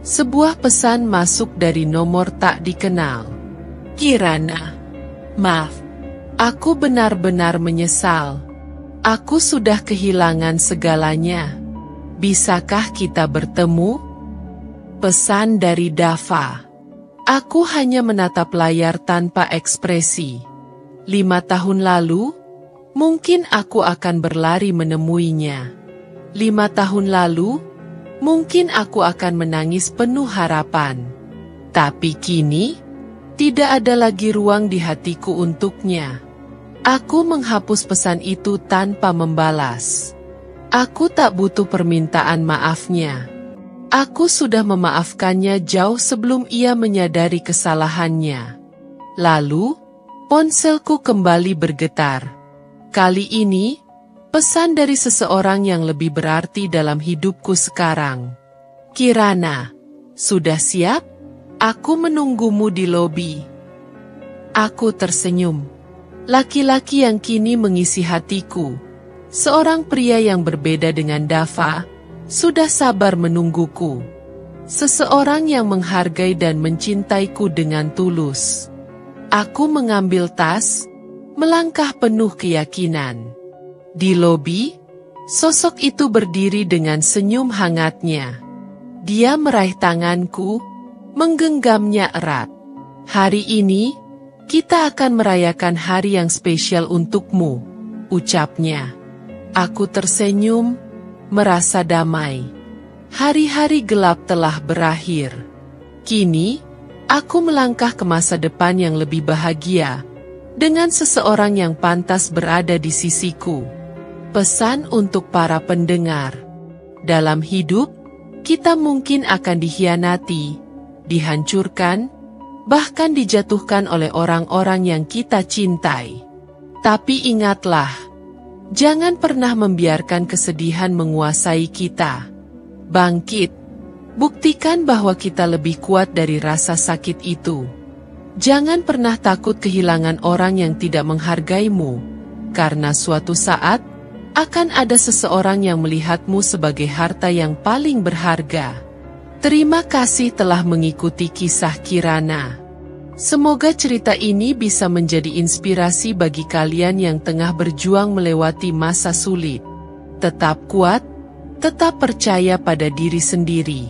Sebuah pesan masuk dari nomor tak dikenal. Kirana, maaf. Aku benar-benar menyesal. Aku sudah kehilangan segalanya. Bisakah kita bertemu? Pesan dari Dava. Aku hanya menatap layar tanpa ekspresi. 5 tahun lalu, mungkin aku akan berlari menemuinya. 5 tahun lalu, mungkin aku akan menangis penuh harapan. Tapi kini, tidak ada lagi ruang di hatiku untuknya. Aku menghapus pesan itu tanpa membalas. Aku tak butuh permintaan maafnya. Aku sudah memaafkannya jauh sebelum ia menyadari kesalahannya. Lalu, ponselku kembali bergetar. Kali ini, pesan dari seseorang yang lebih berarti dalam hidupku sekarang. Kirana, sudah siap? Aku menunggumu di lobi. Aku tersenyum. Laki-laki yang kini mengisi hatiku, seorang pria yang berbeda dengan Dava, sudah sabar menungguku. Seseorang yang menghargai dan mencintaiku dengan tulus. Aku mengambil tas, melangkah penuh keyakinan. Di lobi, sosok itu berdiri dengan senyum hangatnya. Dia meraih tanganku, menggenggamnya erat. Hari ini, kita akan merayakan hari yang spesial untukmu, ucapnya. Aku tersenyum, merasa damai. Hari-hari gelap telah berakhir. Kini, aku melangkah ke masa depan yang lebih bahagia, dengan seseorang yang pantas berada di sisiku. Pesan untuk para pendengar. Dalam hidup, kita mungkin akan dikhianati, dihancurkan, bahkan dijatuhkan oleh orang-orang yang kita cintai. Tapi ingatlah, jangan pernah membiarkan kesedihan menguasai kita. Bangkit, buktikan bahwa kita lebih kuat dari rasa sakit itu. Jangan pernah takut kehilangan orang yang tidak menghargaimu, karena suatu saat akan ada seseorang yang melihatmu sebagai harta yang paling berharga. Terima kasih telah mengikuti kisah Kirana. Semoga cerita ini bisa menjadi inspirasi bagi kalian yang tengah berjuang melewati masa sulit. Tetap kuat, tetap percaya pada diri sendiri.